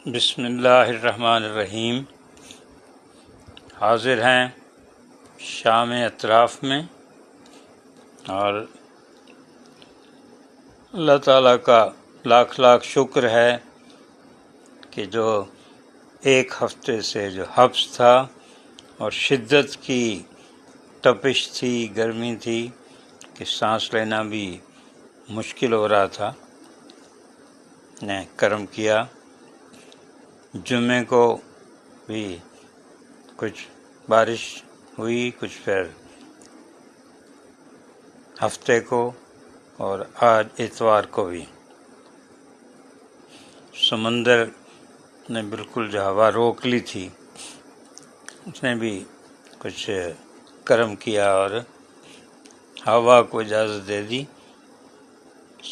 بسم اللہ الرحمن الرحیم۔ حاضر ہیں شام اطراف میں، اور اللہ تعالیٰ کا لاکھ لاکھ شکر ہے کہ جو ایک ہفتے سے جو حبس تھا اور شدت کی تپش تھی، گرمی تھی کہ سانس لینا بھی مشکل ہو رہا تھا، نے کرم کیا۔ جمعے کو بھی کچھ بارش ہوئی، کچھ پھر ہفتے کو، اور آج اتوار کو بھی سمندر نے بالکل جو ہوا روک لی تھی، اس نے بھی کچھ کرم کیا اور ہوا کو اجازت دے دی۔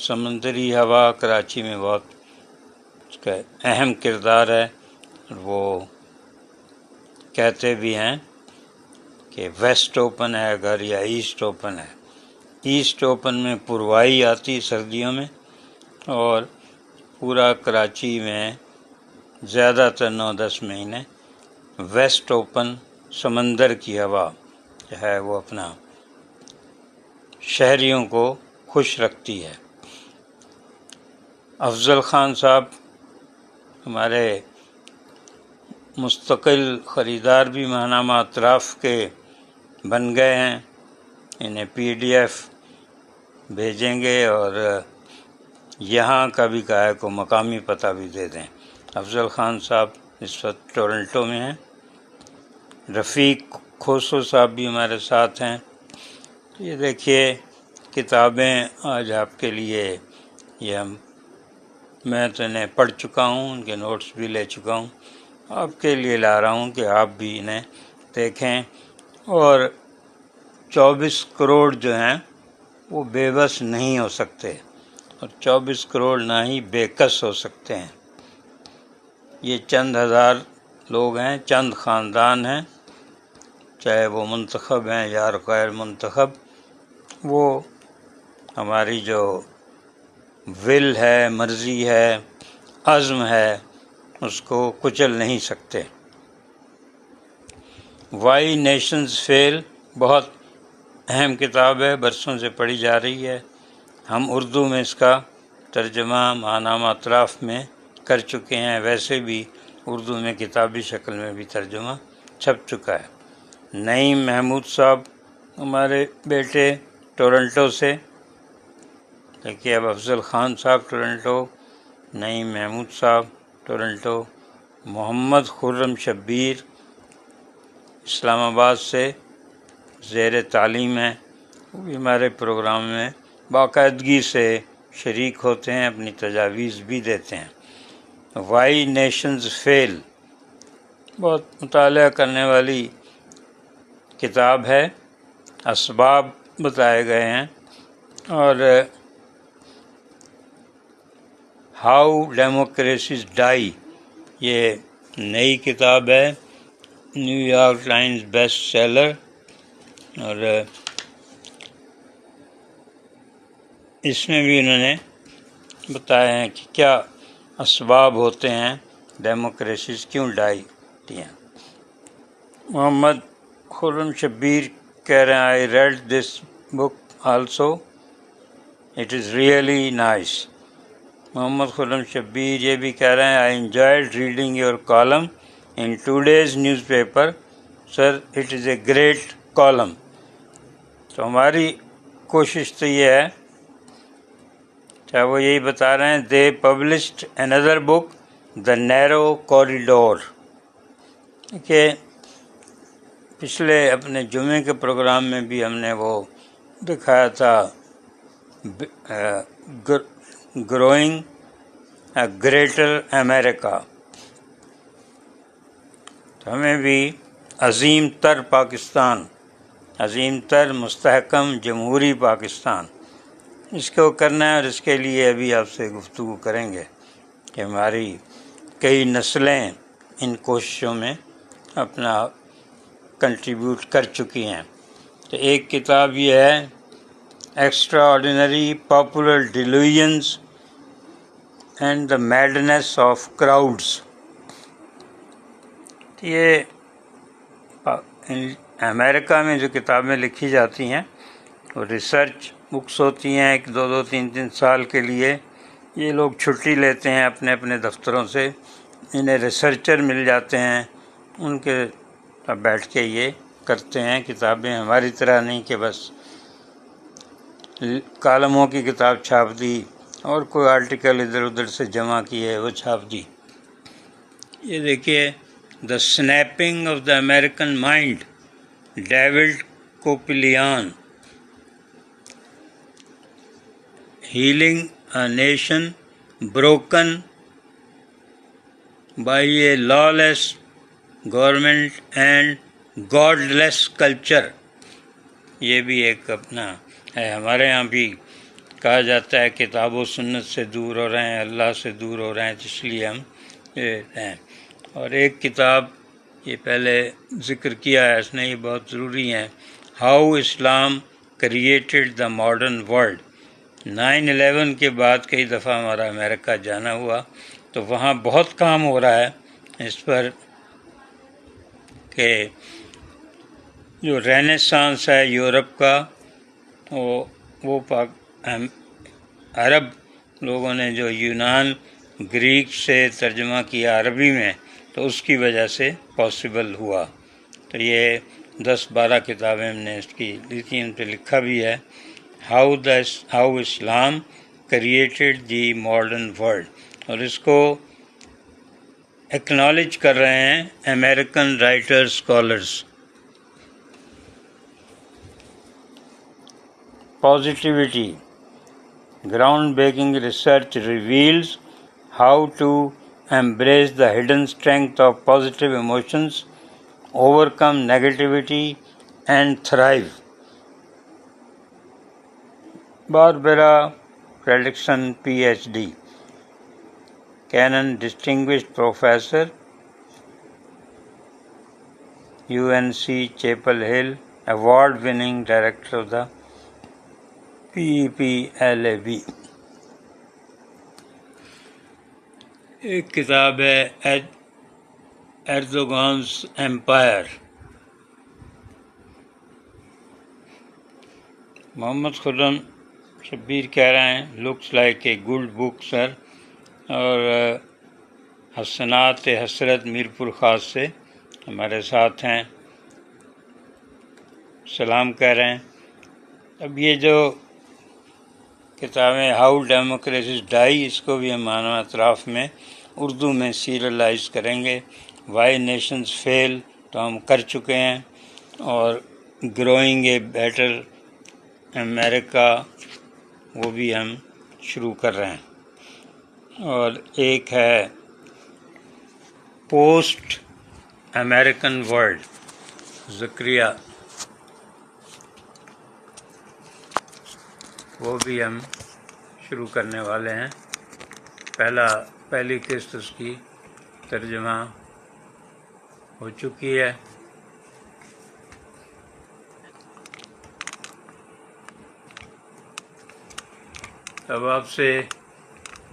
سمندری ہوا کراچی میں بہت اس کا اہم کردار ہے۔ وہ کہتے بھی ہیں کہ ویسٹ اوپن ہے اگر یا ایسٹ اوپن ہے۔ ایسٹ اوپن میں پروائی آتی سردیوں میں، اور پورا کراچی میں زیادہ تر 9-10 مہینے ویسٹ اوپن سمندر کی ہوا جو ہے وہ اپنا شہریوں کو خوش رکھتی ہے۔ افضل خان صاحب ہمارے مستقل خریدار بھی ماہنامہ اطراف کے بن گئے ہیں، انہیں PDF بھیجیں گے اور یہاں کا بھی کہا ہے کو مقامی پتہ بھی دے دیں۔ افضل خان صاحب اس وقت ٹورنٹو میں ہیں۔ رفیق کھوسو صاحب بھی ہمارے ساتھ ہیں۔ یہ دیکھیے کتابیں آج آپ کے لیے، یہ میں تو انہیں پڑھ چکا ہوں، ان کے نوٹس بھی لے چکا ہوں، آپ کے لیے لا رہا ہوں کہ آپ بھی انہیں دیکھیں۔ اور 24 کروڑ جو ہیں وہ بے بس نہیں ہو سکتے، اور 24 کروڑ نہ ہی بے کس ہو سکتے ہیں۔ یہ چند ہزار لوگ ہیں، چند خاندان ہیں، چاہے وہ منتخب ہیں یا غیر منتخب، وہ ہماری جو ول ہے، مرضی ہے، عزم ہے، اس کو کچل نہیں سکتے۔ وائی نیشنز فیل بہت اہم کتاب ہے، برسوں سے پڑھی جا رہی ہے۔ ہم اردو میں اس کا ترجمہ ماہنامہ اطراف میں کر چکے ہیں، ویسے بھی اردو میں کتابی شکل میں بھی ترجمہ چھپ چکا ہے۔ نعیم محمود صاحب ہمارے بیٹے ٹورنٹو سے، دیکھیے اب افضل خان صاحب ٹورنٹو، نعیم محمود صاحب ٹورنٹو، محمد خرم شبیر اسلام آباد سے زیر تعلیم ہیں، وہ بھی ہمارے پروگرام میں باقاعدگی سے شریک ہوتے ہیں، اپنی تجاویز بھی دیتے ہیں۔ وائی نیشنز فیل بہت مطالعہ کرنے والی کتاب ہے، اسباب بتائے گئے ہیں، اور ہاؤ ڈیموکریسیز ڈائی یہ نئی کتاب ہے، new York Times best seller, اور اس میں بھی انہوں نے بتایا ہے کہ کیا اسباب ہوتے ہیں ڈیموکریسیز کیوں ڈائی ہوتی ہیں۔ محمد خرم شبیر کہہ رہے ہیں I read this book also it is really nice. Muhammad Khurram Shabbir یہ بھی کہہ رہے ہیں I enjoyed reading your column in today's newspaper sir it is a great column. تو ہماری کوشش تو یہ ہے، چاہے وہ یہی بتا رہے ہیں دے پبلشڈ اندر بک دا نیرو کوریڈور، کہ پچھلے اپنے جمعے کے پروگرام میں بھی ہم نے وہ دکھایا تھا گروئنگ اے گریٹر امریکہ۔ تو ہمیں بھی عظیم تر پاکستان، عظیم تر مستحکم جمہوری پاکستان، اس کو کرنا ہے، اور اس کے لیے ابھی آپ سے گفتگو کریں گے کہ ہماری کئی نسلیں ان کوششوں میں اپنا کنٹریبیوٹ کر چکی ہیں۔ تو ایک کتاب یہ ہے extraordinary popular delusions and the madness of crowds, یہ امریکہ میں جو کتابیں لکھی جاتی ہیں وہ ریسرچ بکس ہوتی ہیں، 1 2 3 سال کے لیے. یہ لوگ چھٹی لیتے ہیں اپنے اپنے دفتروں سے، انہیں ریسرچر مل جاتے ہیں، ان کے اب بیٹھ کے یہ کرتے ہیں. کتابیں ہماری طرح نہیں کہ بس کالموں کی کتاب چھاپ دی اور کوئی آرٹیکل ادھر ادھر سے جمع کیے وہ چھاپ دی. یہ دیکھیے، the snapping of the American mind, David Kupelian. Healing a nation broken by a lawless government and godless culture. یہ بھی ایک اپنا ہے. ہمارے ہاں بھی کہا جاتا ہے کتاب و سنت سے دور ہو رہے ہیں، اللہ سے دور ہو رہے ہیں، اس لیے ہم ہیں. اور ایک کتاب یہ پہلے ذکر کیا ہے اس نے، یہ بہت ضروری ہے، how Islam created the modern world. 9/11 کے بعد کئی دفعہ ہمارا امریکہ جانا ہوا تو وہاں بہت کام ہو رہا ہے اس پر کہ جو رینیسانس ہے یورپ کا وہ عرب لوگوں نے جو یونان گریک سے ترجمہ کیا عربی میں تو اس کی وجہ سے پاسبل ہوا. تو یہ 10-12 کتابیں ہم نے اس کی لکھی، ان پہ لکھا بھی ہے how Islam created the modern world. اور اس کو ایکنالج کر رہے ہیں American writer scholars. Positivity groundbreaking research reveals how to embrace the hidden strength of positive emotions, overcome negativity and thrive. Barbara Fredrickson, PhD, Canon Distinguished Professor, UNC Chapel Hill, Award-winning Director of the PEPLAB. ایک کتاب ہے ایردوغانز empire. محمد خرم شبیر کہہ رہے ہیں looks like a good book sir. اور حسنات حسرت میرپور خاص سے ہمارے ساتھ ہیں، سلام کہہ رہے ہیں. اب یہ جو کتابیں ہاؤ ڈیموکریسی ڈائی، اس کو بھی ہم معنی اطراف میں اردو میں سیریلائز کریں گے. وائی نیشنز فیل تو ہم کر چکے ہیں، اور گروئنگ اے بیٹر امریکہ وہ بھی ہم شروع کر رہے ہیں. اور ایک ہے پوسٹ امریکن ورلڈ، زکریہ، وہ بھی ہم شروع کرنے والے ہیں. پہلی قسط اس کی ترجمہ ہو چکی ہے. اب آپ سے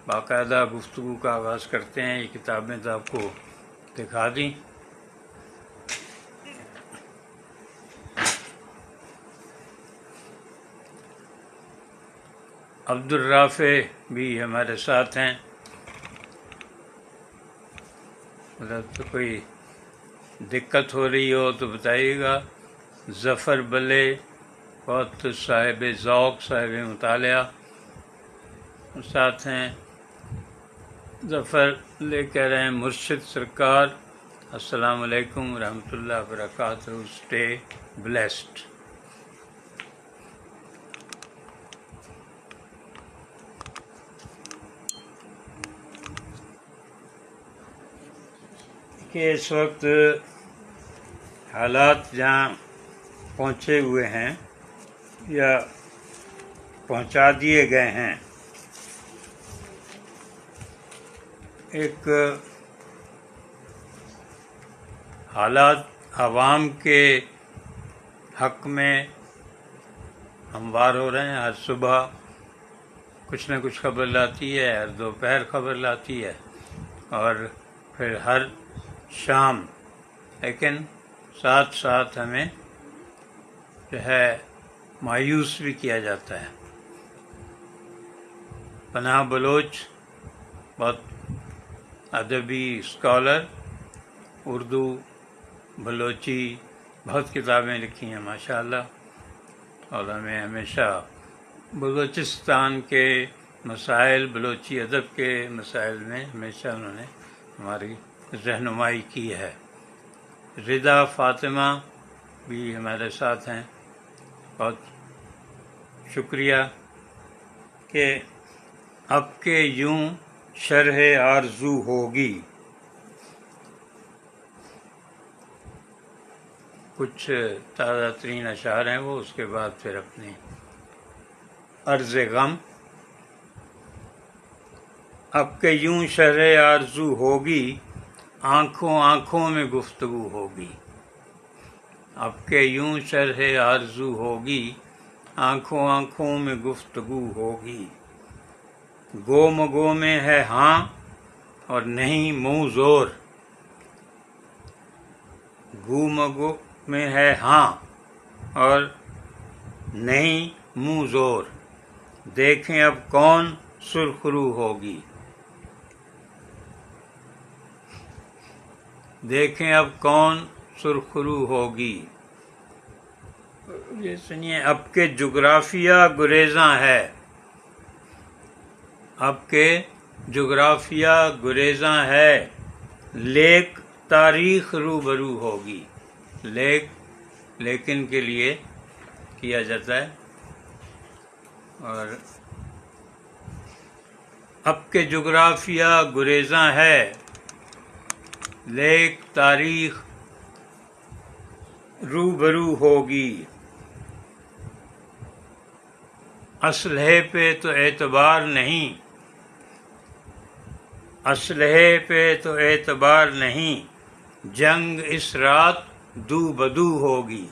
باقاعدہ گفتگو کا آغاز کرتے ہیں. یہ کتابیں تو آپ کو دکھا دیں. عبدالرافع بھی ہمارے ساتھ ہیں. تو کوئی دقت ہو رہی ہو تو بتائیے گا. ظفر بلے بہت صاحب ذوق، صاحب مطالعہ ساتھ ہیں. ظفر لے کہہ رہے ہیں مرشد سرکار السلام علیکم ورحمۃ اللہ وبرکاتہ، اسٹے بلیسڈ. کہ اس وقت حالات جہاں پہنچے ہوئے ہیں یا پہنچا دیے گئے ہیں، ایک حالات عوام کے حق میں ہموار ہو رہے ہیں. ہر صبح کچھ نہ کچھ خبر لاتی ہے، ہر دوپہر خبر لاتی ہے، اور پھر ہر شام لیکن ساتھ ساتھ ہمیں جو ہے مایوس بھی کیا جاتا ہے۔ پناہ بلوچ بہت ادبی اسکالر، اردو بلوچی بہت کتابیں لکھی ہیں ماشاءاللہ، اور ہمیں ہمیشہ بلوچستان کے مسائل، بلوچی ادب کے مسائل میں ہمیشہ انہوں نے ہماری رہنمائی کی ہے۔ رضا فاطمہ بھی ہمارے ساتھ ہیں، بہت شکریہ کہ اب کے یوں شرح آرزو ہوگی، کچھ تازہ ترین اشعار ہیں وہ، اس کے بعد پھر اپنی عرض غم۔ اب کہ یوں شرح آرزو ہوگی، آنکھوں آنکھوں میں گفتگو ہوگی۔ اب کہ یوں شرح آرزو ہوگی، آنکھوں آنکھوں میں گفتگو ہوگی۔ گو مگو میں ہے ہاں اور نہیں منہ زور، گو مگو میں ہے ہاں اور نہیں منہ زور، دیکھیں اب کون سرخ رو ہوگی، دیکھیں اب کون سرخ رو ہوگی۔ یہ سنیے، اب کے جغرافیہ گریزاں ہے، اب کے جغرافیہ گریزاں ہے، لیک تاریخ روبرو ہوگی۔ لیکن کے لیے کیا جاتا ہے، اور اب کے جغرافیہ گریزاں ہے، لیک تاریخ روبرو ہوگی۔ اسلحے پہ تو اعتبار نہیں، اسلحے پہ تو اعتبار نہیں، جنگ اس رات دو بدو ہوگی،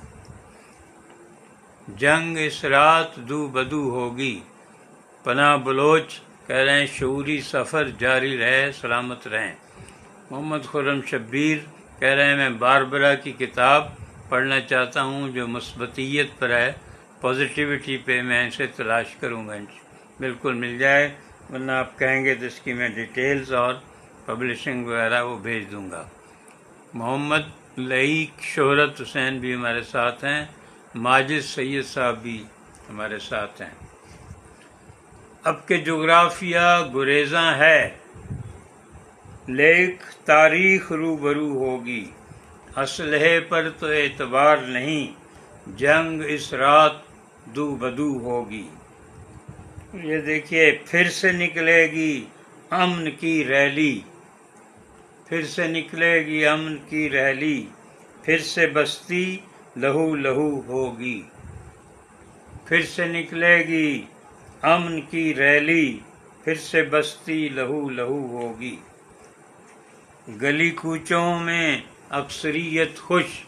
جنگ اس رات دو بدو ہوگی۔ پناہ بلوچ کہہ رہے ہیں شعوری سفر جاری رہے، سلامت رہیں۔ محمد خرم شبیر کہہ رہے ہیں میں باربرا کی کتاب پڑھنا چاہتا ہوں جو مثبتیت پر ہے، پازیٹیوٹی پہ، میں اسے تلاش کروں گا، بالکل مل جائے، ورنہ آپ کہیں گے تو اس کی میں ڈیٹیلز اور پبلشنگ وغیرہ وہ بھیج دوں گا۔ محمد لعیق شہرت حسین بھی ہمارے ساتھ ہیں، ماجد سید صاحب بھی ہمارے ساتھ ہیں۔ اب کہ جغرافیہ گریزاں ہے، لیک تاریخ روبرو ہوگی، اسلحے پر تو اعتبار نہیں، جنگ اس رات دو بدو ہوگی۔ یہ دیکھیے، پھر سے نکلے گی امن کی ریلی، پھر سے نکلے گی امن کی ریلی، پھر سے بستی لہو لہو ہوگی، پھر سے نکلے گی امن کی ریلی، پھر سے بستی لہو لہو ہوگی۔ گلی کوچوں میں اکثریت خوش،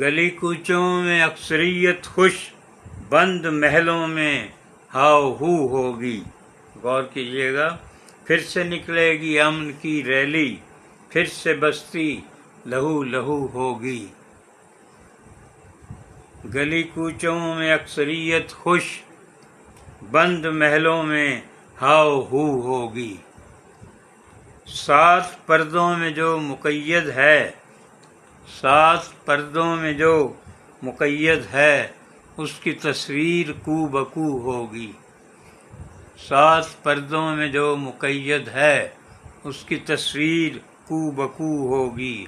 گلی کوچوں میں اکثریت خوش، بند محلوں میں ہاؤ ہو ہوگی۔ غور کیجیے گا، پھر سے نکلے گی امن کی ریلی، پھر سے بستی لہو لہو ہوگی۔ گلی کوچوں میں اکثریت خوش، بند محلوں میں ہاؤ ہو ہوگی۔ سات پردوں میں جو مقید ہے، سات پردوں میں جو مقید ہے، اس کی تصویر کو بکو ہوگی۔ سات پردوں میں جو مقید ہے، اس کی تصویر کو بکو ہوگی۔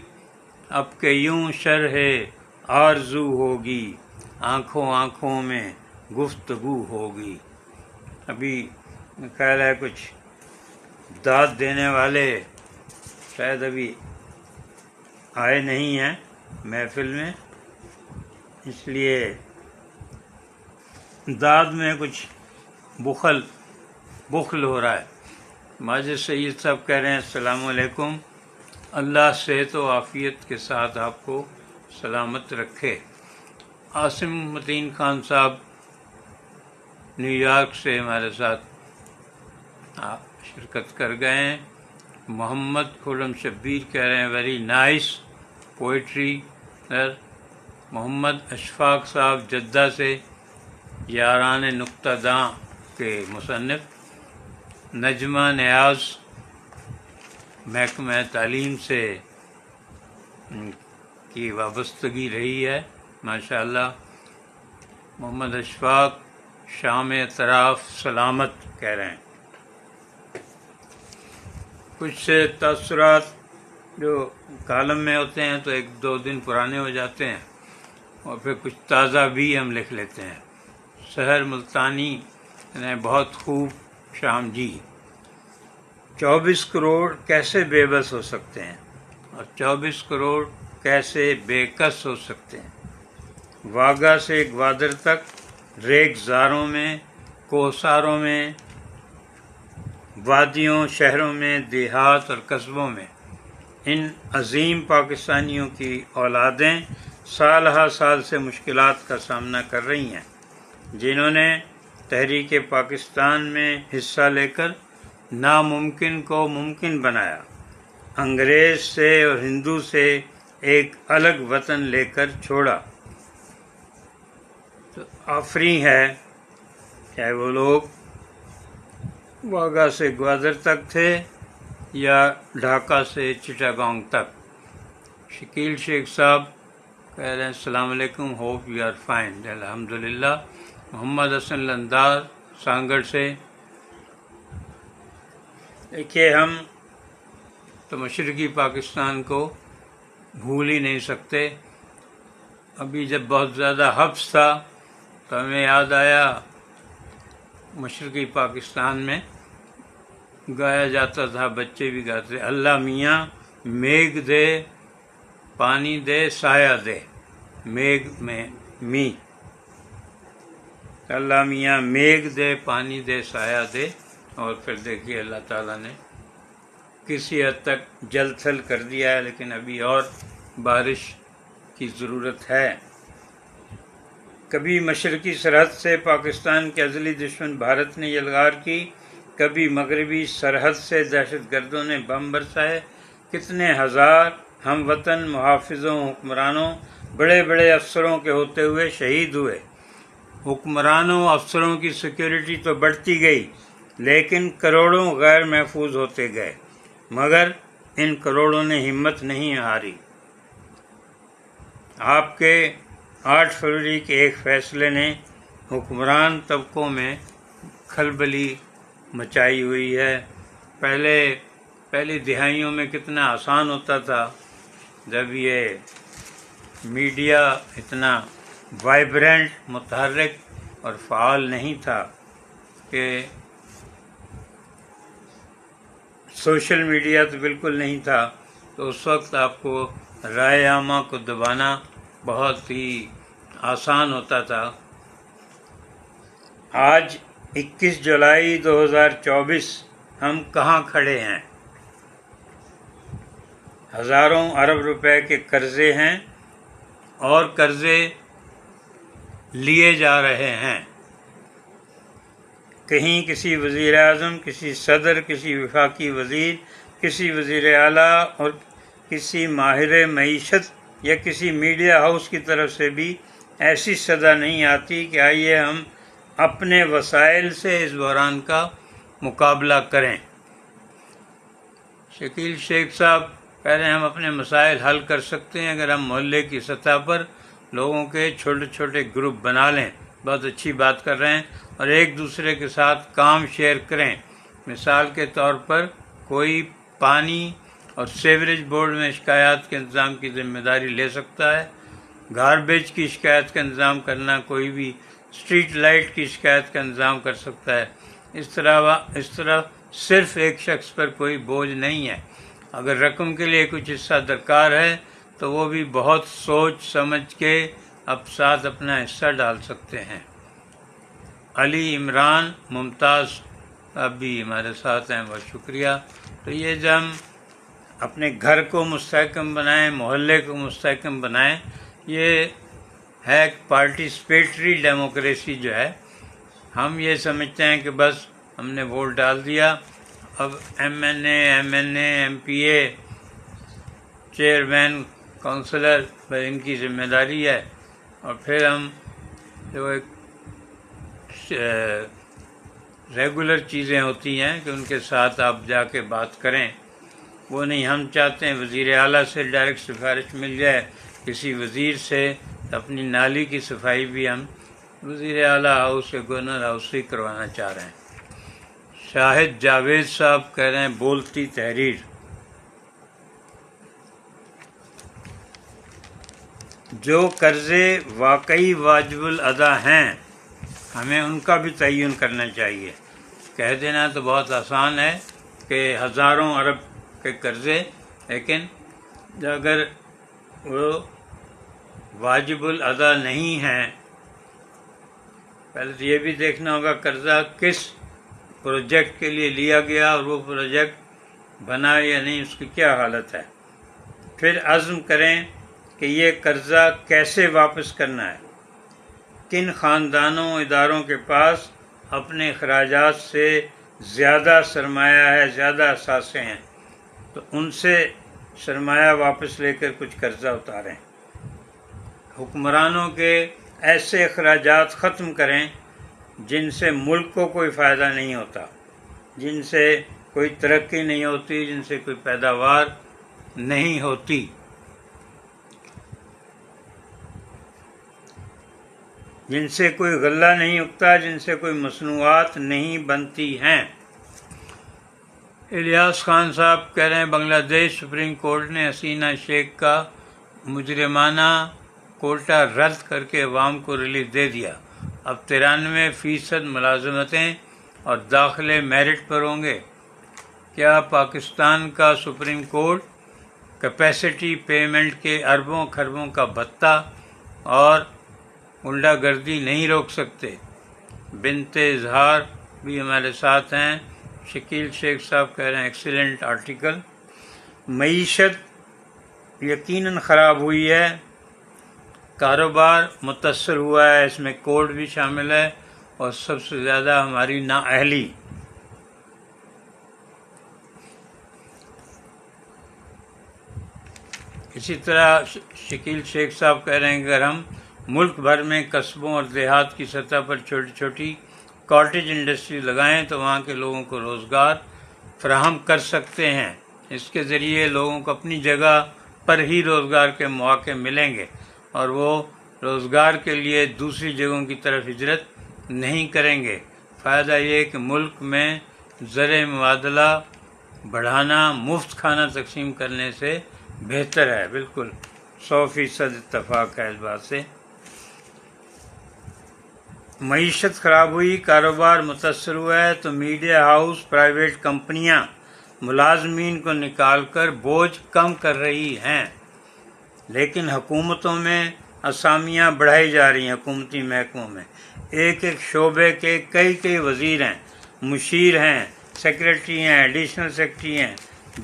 اب کہ یوں شرح آرزو ہوگی، آنکھوں آنکھوں میں گفتگو ہوگی۔ ابھی خیال ہے کچھ داد دینے والے شاید ابھی آئے نہیں ہیں محفل میں، اس لیے داد میں کچھ بخل ہو رہا ہے۔ ماجد سید صاحب کہہ رہے ہیں السلام علیکم، اللہ صحت و عافیت کے ساتھ آپ کو سلامت رکھے۔ عاصم متین خان صاحب نیو یارک سے ہمارے ساتھ آپ شرکت کر گئے ہیں۔ محمد خرم شبیر کہہ رہے ہیں ویری نائس پوئٹری سر۔ محمد اشفاق صاحب جدہ سے یاران نقطہ داں کے مصنف۔ نجمہ نیاز محکمہ تعلیم سے کی وابستگی رہی ہے ماشاءاللہ۔ محمد اشفاق شام اطراف سلامت کہہ رہے ہیں۔ کچھ تاثرات جو کالم میں ہوتے ہیں تو 1-2 دن پرانے ہو جاتے ہیں اور پھر کچھ تازہ بھی ہم لکھ لیتے ہیں۔ سحر ملتانی نے بہت خوب شام جی 24 کروڑ کیسے بے بس ہو سکتے ہیں اور 24 کروڑ کیسے بے کس ہو سکتے ہیں۔ واگا سے گوادر تک ریگزاروں میں، کوساروں میں، وادیوں، شہروں میں، دیہات اور قصبوں میں ان عظیم پاکستانیوں کی اولادیں سال ہر سال سے مشکلات کا سامنا کر رہی ہیں، جنہوں نے تحریک پاکستان میں حصہ لے کر ناممکن کو ممکن بنایا، انگریز سے اور ہندو سے ایک الگ وطن لے کر چھوڑا۔ تو آفریں ہے، چاہے وہ لوگ واگا سے گوادر تک تھے یا ڈھاکہ سے چٹاگانگ تک۔ شکیل شیخ صاحب کہہ رہے ہیں السلام علیکم، ہوپ یو آر فائن۔ الحمدللہ۔ محمد حسن لندار سانگڑ سے، دیکھیے ہم تو مشرقی پاکستان کو بھول ہی نہیں سکتے۔ ابھی جب بہت زیادہ حبس تھا تو ہمیں یاد آیا مشرقی پاکستان میں گایا جاتا تھا، بچے بھی گاتے، اللہ میاں میگھ دے پانی دے سایہ دے، میگھ میں می، اللہ میاں میگھ دے پانی دے سایہ دے۔ اور پھر دیکھیے اللہ تعالیٰ نے کسی حد تک جل تھل کر دیا ہے، لیکن ابھی اور بارش کی ضرورت ہے۔ کبھی مشرقی سرحد سے پاکستان کے ازلی دشمن بھارت نے یلغار کی، کبھی مغربی سرحد سے دہشت گردوں نے بم برسائے، کتنے ہزار ہم وطن محافظوں، حکمرانوں، بڑے بڑے افسروں کے ہوتے ہوئے شہید ہوئے۔ حکمرانوں افسروں کی سیکیورٹی تو بڑھتی گئی، لیکن کروڑوں غیر محفوظ ہوتے گئے، مگر ان کروڑوں نے ہمت نہیں ہاری۔ آپ کے 8 فروری کے ایک فیصلے نے حکمران طبقوں میں کھلبلی مچائی ہوئی ہے۔ پہلی دہائیوں میں کتنا آسان ہوتا تھا جب یہ میڈیا اتنا وائبرنٹ، متحرک اور فعال نہیں تھا، کہ سوشل میڈیا تو بالکل نہیں تھا، تو اس وقت آپ کو رائے عامہ کو دبانا بہت ہی آسان ہوتا تھا۔ آج 21 جولائی 2024 ہم کہاں کھڑے ہیں؟ ہزاروں ارب روپے کے قرضے ہیں اور قرضے لیے جا رہے ہیں۔ کہیں کسی وزیر اعظم، کسی صدر، کسی وفاقی وزیر، کسی وزیر اعلیٰ اور کسی ماہر معیشت یا کسی میڈیا ہاؤس کی طرف سے بھی ایسی صدا نہیں آتی کہ آئیے ہم اپنے وسائل سے اس بحران کا مقابلہ کریں۔ شکیل شیخ صاحب کہہ رہے ہیں ہم اپنے مسائل حل کر سکتے ہیں اگر ہم محلے کی سطح پر لوگوں کے چھوٹے چھوٹے گروپ بنا لیں۔ بہت اچھی بات کر رہے ہیں، اور ایک دوسرے کے ساتھ کام شیئر کریں۔ مثال کے طور پر کوئی پانی اور سیوریج بورڈ میں شکایات کے انتظام کی ذمہ داری لے سکتا ہے، گاربیج کی شکایت کا انتظام کرنا کوئی بھی اسٹریٹ لائٹ کی شکایت کا انتظام کر سکتا ہے۔ اس طرح صرف ایک شخص پر کوئی بوجھ نہیں ہے۔ اگر رقم کے لیے کچھ حصہ درکار ہے تو وہ بھی بہت سوچ سمجھ کے اب ساتھ اپنا حصہ ڈال سکتے ہیں۔ علی عمران ممتاز اب بھی ہمارے ساتھ ہیں، بہت شکریہ۔ تو یہ جب ہم اپنے گھر کو مستحکم بنائیں، محلے کو مستحکم بنائیں، یہ ہے پارٹیسپیٹری ڈیموکریسی جو ہے۔ ہم یہ سمجھتے ہیں کہ بس ہم نے ووٹ ڈال دیا، اب ایم پی اے، چیئرمین، کونسلر، ان کی ذمہ داری ہے، اور پھر ہم جو ایک ریگولر چیزیں ہوتی ہیں کہ ان کے ساتھ آپ جا کے بات کریں، وہ نہیں. ہم چاہتے ہیں وزیر اعلیٰ سے ڈائریکٹ سفارش مل جائے، کسی وزیر سے اپنی نالی کی صفائی بھی ہم وزیر اعلیٰ ہاؤس یا گورنر ہاؤس سے کروانا چاہ رہے ہیں. شاہد جاوید صاحب کہہ رہے ہیں بولتی تحریر. جو قرضے واقعی واجب الادا ہیں ہمیں ان کا بھی تعین کرنا چاہیے. کہہ دینا تو بہت آسان ہے کہ ہزاروں ارب کے قرضے، لیکن اگر وہ واجب الادا نہیں ہیں، پہلے تو یہ بھی دیکھنا ہوگا قرضہ کس پروجیکٹ کے لیے لیا گیا اور وہ پروجیکٹ بنا یا نہیں، اس کی کیا حالت ہے. پھر عزم کریں کہ یہ قرضہ کیسے واپس کرنا ہے. کن خاندانوں اداروں کے پاس اپنے اخراجات سے زیادہ سرمایہ ہے، زیادہ اثاثے ہیں، تو ان سے سرمایہ واپس لے کر کچھ قرضہ اتاریں. حکمرانوں کے ایسے اخراجات ختم کریں جن سے ملک کو کوئی فائدہ نہیں ہوتا، جن سے کوئی ترقی نہیں ہوتی، جن سے کوئی پیداوار نہیں ہوتی، جن سے کوئی غلہ نہیں اگتا، جن سے کوئی مصنوعات نہیں بنتی ہیں. الیاس خان صاحب کہہ رہے ہیں بنگلہ دیش سپریم کورٹ نے حسینہ شیخ کا مجرمانہ کوٹا رد کر کے عوام کو ریلیف دے دیا. اب 93% ملازمتیں اور داخلے میرٹ پر ہوں گے. کیا پاکستان کا سپریم کورٹ کیپیسٹی پیمنٹ کے اربوں خربوں کا بھتہ اور غنڈہ گردی نہیں روک سکتے؟ بنت اظہار بھی ہمارے ساتھ ہیں. شکیل شیخ صاحب کہہ رہے ہیں ایکسیلنٹ آرٹیکل. معیشت یقیناً خراب ہوئی ہے، کاروبار متاثر ہوا ہے، اس میں کووڈ بھی شامل ہے، اور سب سے زیادہ ہماری نااہلی. اسی طرح شکیل شیخ صاحب کہہ رہے ہیں کہ اگر ہم ملک بھر میں قصبوں اور دیہات کی سطح پر چھوٹی چھوٹی کاٹیج انڈسٹری لگائیں تو وہاں کے لوگوں کو روزگار فراہم کر سکتے ہیں. اس کے ذریعے لوگوں کو اپنی جگہ پر ہی روزگار کے مواقع ملیں گے اور وہ روزگار کے لیے دوسری جگہوں کی طرف ہجرت نہیں کریں گے. فائدہ یہ کہ ملک میں زر مبادلہ بڑھانا مفت کھانا تقسیم کرنے سے بہتر ہے. بالکل 100% اتفاق ہے اس بات سے. معیشت خراب ہوئی، کاروبار متاثر ہوا ہے تو میڈیا ہاؤس، پرائیویٹ کمپنیاں ملازمین کو نکال کر بوجھ کم کر رہی ہیں، لیکن حکومتوں میں اسامیاں بڑھائی جا رہی ہیں. حکومتی محکموں میں ایک ایک شعبے کے کئی وزیر ہیں، مشیر ہیں، سیکریٹری ہیں، ایڈیشنل سیکریٹری ہیں،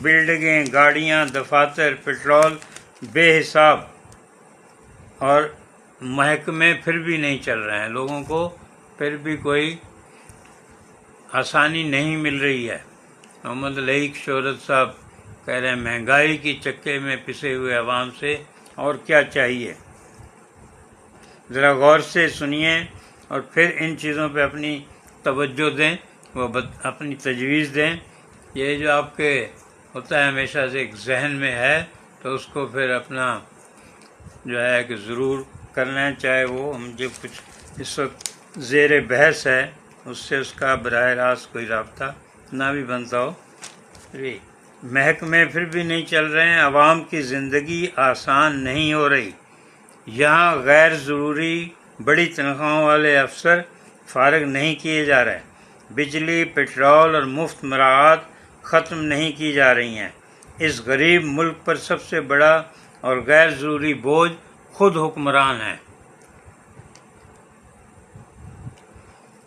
بلڈنگیں، گاڑیاں، دفاتر، پیٹرول بے حساب، اور محکمے پھر بھی نہیں چل رہے ہیں. لوگوں کو پھر بھی کوئی آسانی نہیں مل رہی ہے. محمد لئیق شہرت صاحب کہہ رہے ہیں مہنگائی کی چکے میں پسے ہوئے عوام سے اور کیا چاہیے. ذرا غور سے سنیے اور پھر ان چیزوں پہ اپنی توجہ دیں، وہ اپنی تجویز دیں. یہ جو آپ کے ہوتا ہے ہمیشہ سے ایک ذہن میں ہے تو اس کو پھر اپنا جو ہے کہ ضرور کرنا ہے، چاہے وہ ہم جو کچھ اس وقت زیر بحث ہے اس سے اس کا براہ راست کوئی رابطہ نہ بھی بنتا ہو. محکمے پھر بھی نہیں چل رہے ہیں، عوام کی زندگی آسان نہیں ہو رہی. یہاں غیر ضروری بڑی تنخواہوں والے افسر فارغ نہیں کیے جا رہے. بجلی، پیٹرول اور مفت مراعات ختم نہیں کی جا رہی ہیں. اس غریب ملک پر سب سے بڑا اور غیر ضروری بوجھ خود حکمران ہیں.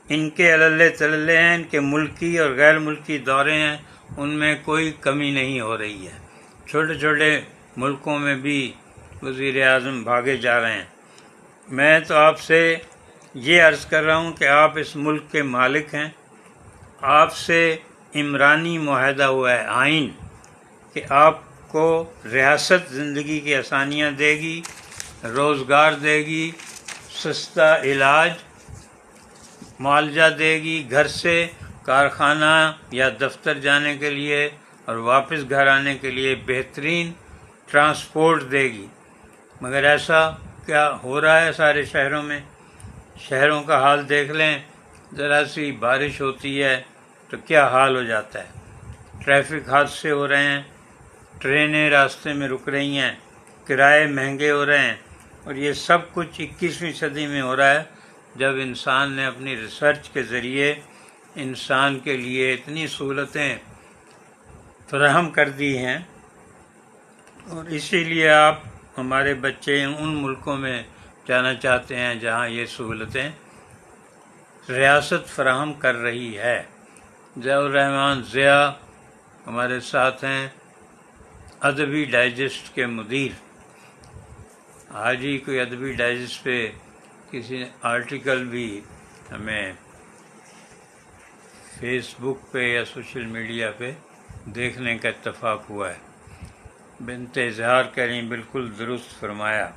ان کے عللے تللے ہیں، ان کے ملکی اور غیر ملکی دورے ہیں، ان میں کوئی کمی نہیں ہو رہی ہے. چھوٹے چھوٹے ملکوں میں بھی وزیر اعظم بھاگے جا رہے ہیں. میں تو آپ سے یہ عرض کر رہا ہوں کہ آپ اس ملک کے مالک ہیں، آپ سے عمرانی معاہدہ ہوا ہے آئین کہ آپ کو ریاست زندگی کی آسانیاں دے گی، روزگار دے گی، سستا علاج معالجہ دے گی، گھر سے کارخانہ یا دفتر جانے کے لیے اور واپس گھر آنے کے لیے بہترین ٹرانسپورٹ دے گی۔ مگر ایسا کیا ہو رہا ہے سارے شہروں میں؟ شہروں کا حال دیکھ لیں، ذرا سی بارش ہوتی ہے تو کیا حال ہو جاتا ہے۔ ٹریفک حادثے ہو رہے ہیں، ٹرینیں راستے میں رک رہی ہیں، کرائے مہنگے ہو رہے ہیں، اور یہ سب کچھ 21ویں صدی میں ہو رہا ہے، جب انسان نے اپنی ریسرچ کے ذریعے انسان کے لیے اتنی سہولتیں فراہم کر دی ہیں۔ اور اسی لیے آپ ہمارے بچے ان ملکوں میں جانا چاہتے ہیں جہاں یہ سہولتیں ریاست فراہم کر رہی ہے۔ ضیاء الرحمن ضیاء ہمارے ساتھ ہیں، ادبی ڈائجسٹ کے مدیر۔ آج ہی کوئی ادبی ڈائجسٹ پہ کسی آرٹیکل بھی ہمیں فیس بک پہ یا سوشل میڈیا پہ دیکھنے کا اتفاق ہوا ہے۔ بنت اظہار کہہ رہی ہیں، بالکل درست فرمایا۔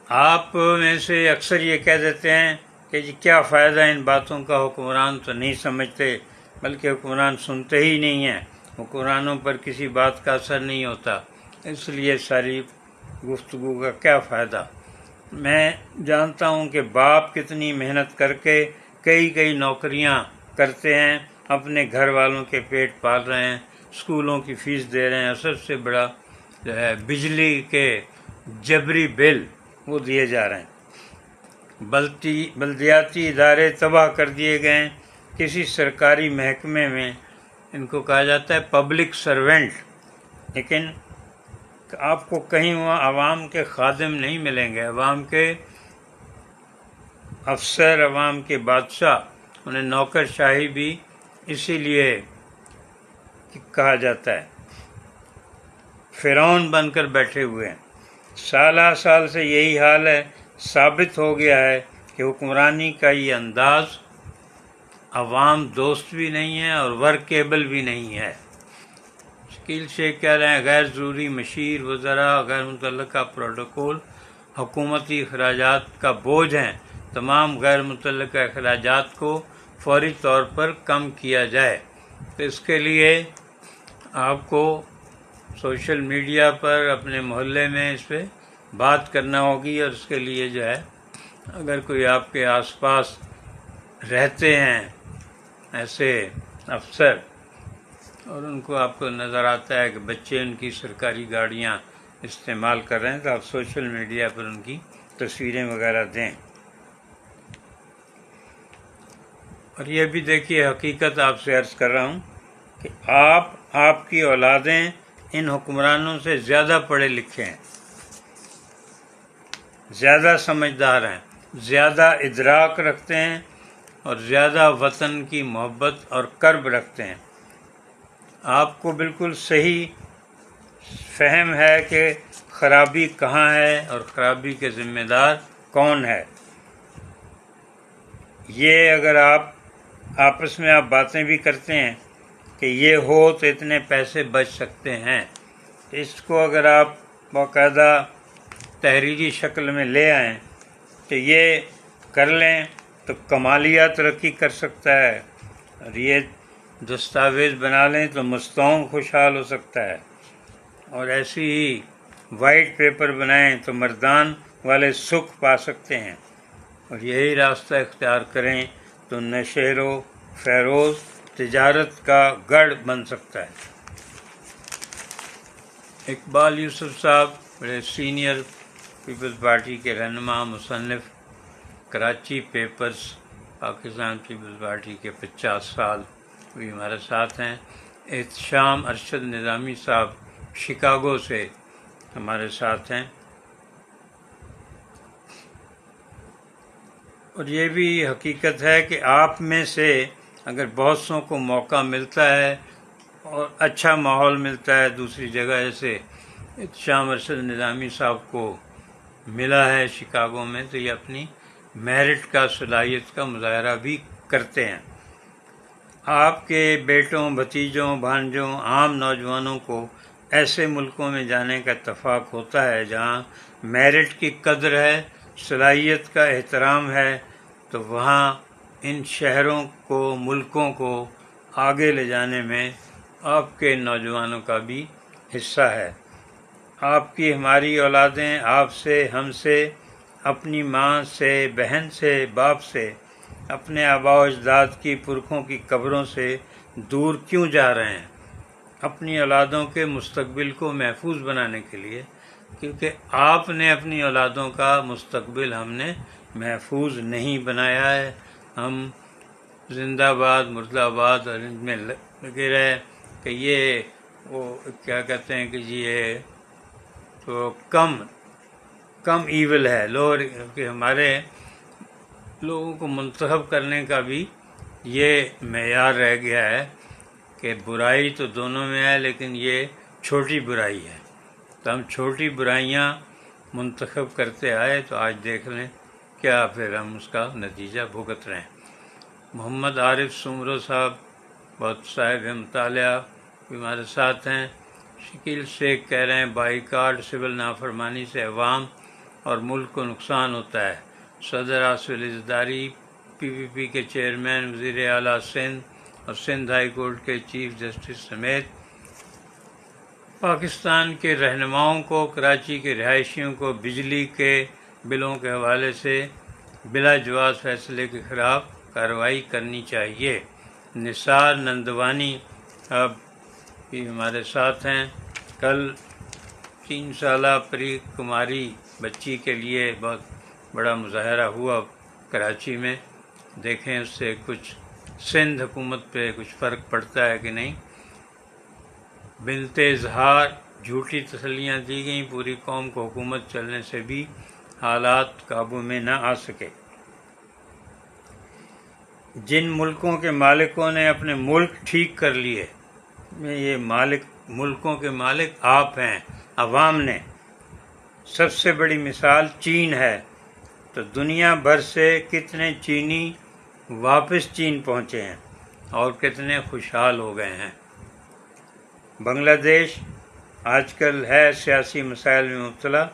آپ میں سے اکثر یہ کہہ دیتے ہیں کہ جی کیا فائدہ ان باتوں کا، حکمران تو نہیں سمجھتے، بلکہ حکمران سنتے ہی نہیں ہیں، حکمرانوں پر کسی بات کا اثر نہیں ہوتا، اس لیے ساری گفتگو کا کیا فائدہ۔ میں جانتا ہوں کہ باپ کتنی محنت کر کے کئی نوکریاں کرتے ہیں، اپنے گھر والوں کے پیٹ پال رہے ہیں، اسکولوں کی فیس دے رہے ہیں، اور سب سے بڑا جو ہے بجلی کے جبری بل وہ دیے جا رہے ہیں۔ بلدیاتی ادارے تباہ کر دیے گئے ہیں۔ کسی سرکاری محکمے میں ان کو کہا جاتا ہے پبلک سرونٹ، لیکن آپ کو کہیں وہاں عوام کے خادم نہیں ملیں گے، عوام کے افسر، عوام کے بادشاہ۔ انہیں نوکر شاہی بھی اسی لیے کہا جاتا ہے، فرعون بن کر بیٹھے ہوئے ہیں۔ سال سے یہی حال ہے۔ ثابت ہو گیا ہے کہ حکمرانی کا یہ انداز عوام دوست بھی نہیں ہے اور ورکیبل بھی نہیں ہے۔ شکیل شیخ کہہ رہے ہیں غیر ضروری مشیر، وزراء، غیر متعلقہ پروٹوکول حکومتی اخراجات کا بوجھ ہیں۔ تمام غیر متعلقہ اخراجات کو فوری طور پر کم کیا جائے۔ تو اس کے لیے آپ کو سوشل میڈیا پر اپنے محلے میں اس پہ بات کرنا ہوگی، اور اس کے لیے جو ہے اگر کوئی آپ کے آس پاس رہتے ہیں ایسے افسر اور ان کو آپ کو نظر آتا ہے کہ بچے ان کی سرکاری گاڑیاں استعمال کر رہے ہیں، تو آپ سوشل میڈیا پر ان کی تصویریں وغیرہ دیں۔ اور یہ بھی دیکھیے، حقیقت آپ سے عرض کر رہا ہوں کہ آپ کی اولادیں ان حکمرانوں سے زیادہ پڑھے لکھے ہیں، زیادہ سمجھدار ہیں، زیادہ ادراک رکھتے ہیں، اور زیادہ وطن کی محبت اور قرب رکھتے ہیں۔ آپ کو بالکل صحیح فہم ہے کہ خرابی کہاں ہے اور خرابی کے ذمہ دار کون ہے۔ یہ اگر آپ آپس میں باتیں بھی کرتے ہیں کہ یہ ہو تو اتنے پیسے بچ سکتے ہیں، اس کو اگر آپ باقاعدہ تحریری شکل میں لے آئیں کہ یہ کر لیں تو کمالیہ ترقی کر سکتا ہے، اور یہ دستاویز بنا لیں تو مستعوں خوشحال ہو سکتا ہے، اور ایسی ہی وائٹ پیپر بنائیں تو مردان والے سکھ پا سکتے ہیں، اور یہی راستہ اختیار کریں تو نشیر و فیروز تجارت کا گڑھ بن سکتا ہے۔ اقبال یوسف صاحب بڑے سینئر پیپلز پارٹی کے رہنما، مصنف، Karachi papers, Pakistan Peoples Party کے 50 سال بھی ہمارے ساتھ ہیں۔ احتشام ارشد نظامی صاحب شکاگو سے ہمارے ساتھ ہیں۔ اور یہ بھی حقیقت ہے کہ آپ میں سے اگر بہت سو کو موقع ملتا ہے اور اچھا ماحول ملتا ہے دوسری جگہ، جیسے احتشام ارشد نظامی صاحب کو ملا ہے شکاگو میں، تو یہ اپنی میرٹ کا، صلاحیت کا مظاہرہ بھی کرتے ہیں۔ آپ کے بیٹوں، بھتیجوں، بھانجوں، عام نوجوانوں کو ایسے ملکوں میں جانے کا اتفاق ہوتا ہے جہاں میرٹ کی قدر ہے، صلاحیت کا احترام ہے، تو وہاں ان شہروں کو، ملکوں کو آگے لے جانے میں آپ کے نوجوانوں کا بھی حصہ ہے۔ آپ کی، ہماری اولادیں آپ سے، ہم سے، اپنی ماں سے، بہن سے، باپ سے، اپنے آباء و اجداد کی، پرکھوں کی قبروں سے دور کیوں جا رہے ہیں؟ اپنی اولادوں کے مستقبل کو محفوظ بنانے کے لیے، کیونکہ آپ نے اپنی اولادوں کا مستقبل ہم نے محفوظ نہیں بنایا ہے۔ ہم زندہ آباد، مرد آباد اور ان میں لگے رہے کہ یہ وہ کیا کہتے ہیں کہ جی یہ تو کم ایول ہے لوگ، کہ ہمارے لوگوں کو منتخب کرنے کا بھی یہ معیار رہ گیا ہے کہ برائی تو دونوں میں ہے لیکن یہ چھوٹی برائی ہے، تو ہم چھوٹی برائیاں منتخب کرتے آئے، تو آج دیکھ لیں کیا پھر ہم اس کا نتیجہ بھگت رہے ہیں۔ محمد عارف سومرو صاحب بہت صاحب مطالعہ ہمارے ساتھ ہیں۔ شکیل شیخ کہہ رہے ہیں بائیکاٹ، سول نافرمانی سے عوام اور ملک کو نقصان ہوتا ہے۔ صدر آصف علی زرداری، PPP کے چیئرمین، وزیر اعلیٰ سندھ اور سندھ ہائی کورٹ کے چیف جسٹس سمیت پاکستان کے رہنماؤں کو کراچی کے رہائشیوں کو بجلی کے بلوں کے حوالے سے بلا جواز فیصلے کے خلاف کارروائی کرنی چاہیے۔ نثار نندوانی اب بھی ہمارے ساتھ ہیں۔ کل 3 سالہ پری کماری بچی کے لیے بہت بڑا مظاہرہ ہوا کراچی میں، دیکھیں اس سے کچھ سندھ حکومت پہ کچھ فرق پڑتا ہے کہ نہیں۔ بنت اظہار، جھوٹی تسلیاں دی گئیں، پوری قوم کو حکومت چلنے سے بھی حالات قابو میں نہ آ سکے۔ جن ملکوں کے مالکوں نے اپنے ملک ٹھیک کر لیے، یہ ملکوں کے مالک آپ ہیں، عوام نے۔ سب سے بڑی مثال چین ہے، تو دنیا بھر سے کتنے چینی واپس چین پہنچے ہیں اور کتنے خوشحال ہو گئے ہیں۔ بنگلہ دیش آج کل ہے سیاسی مسائل میں مبتلا،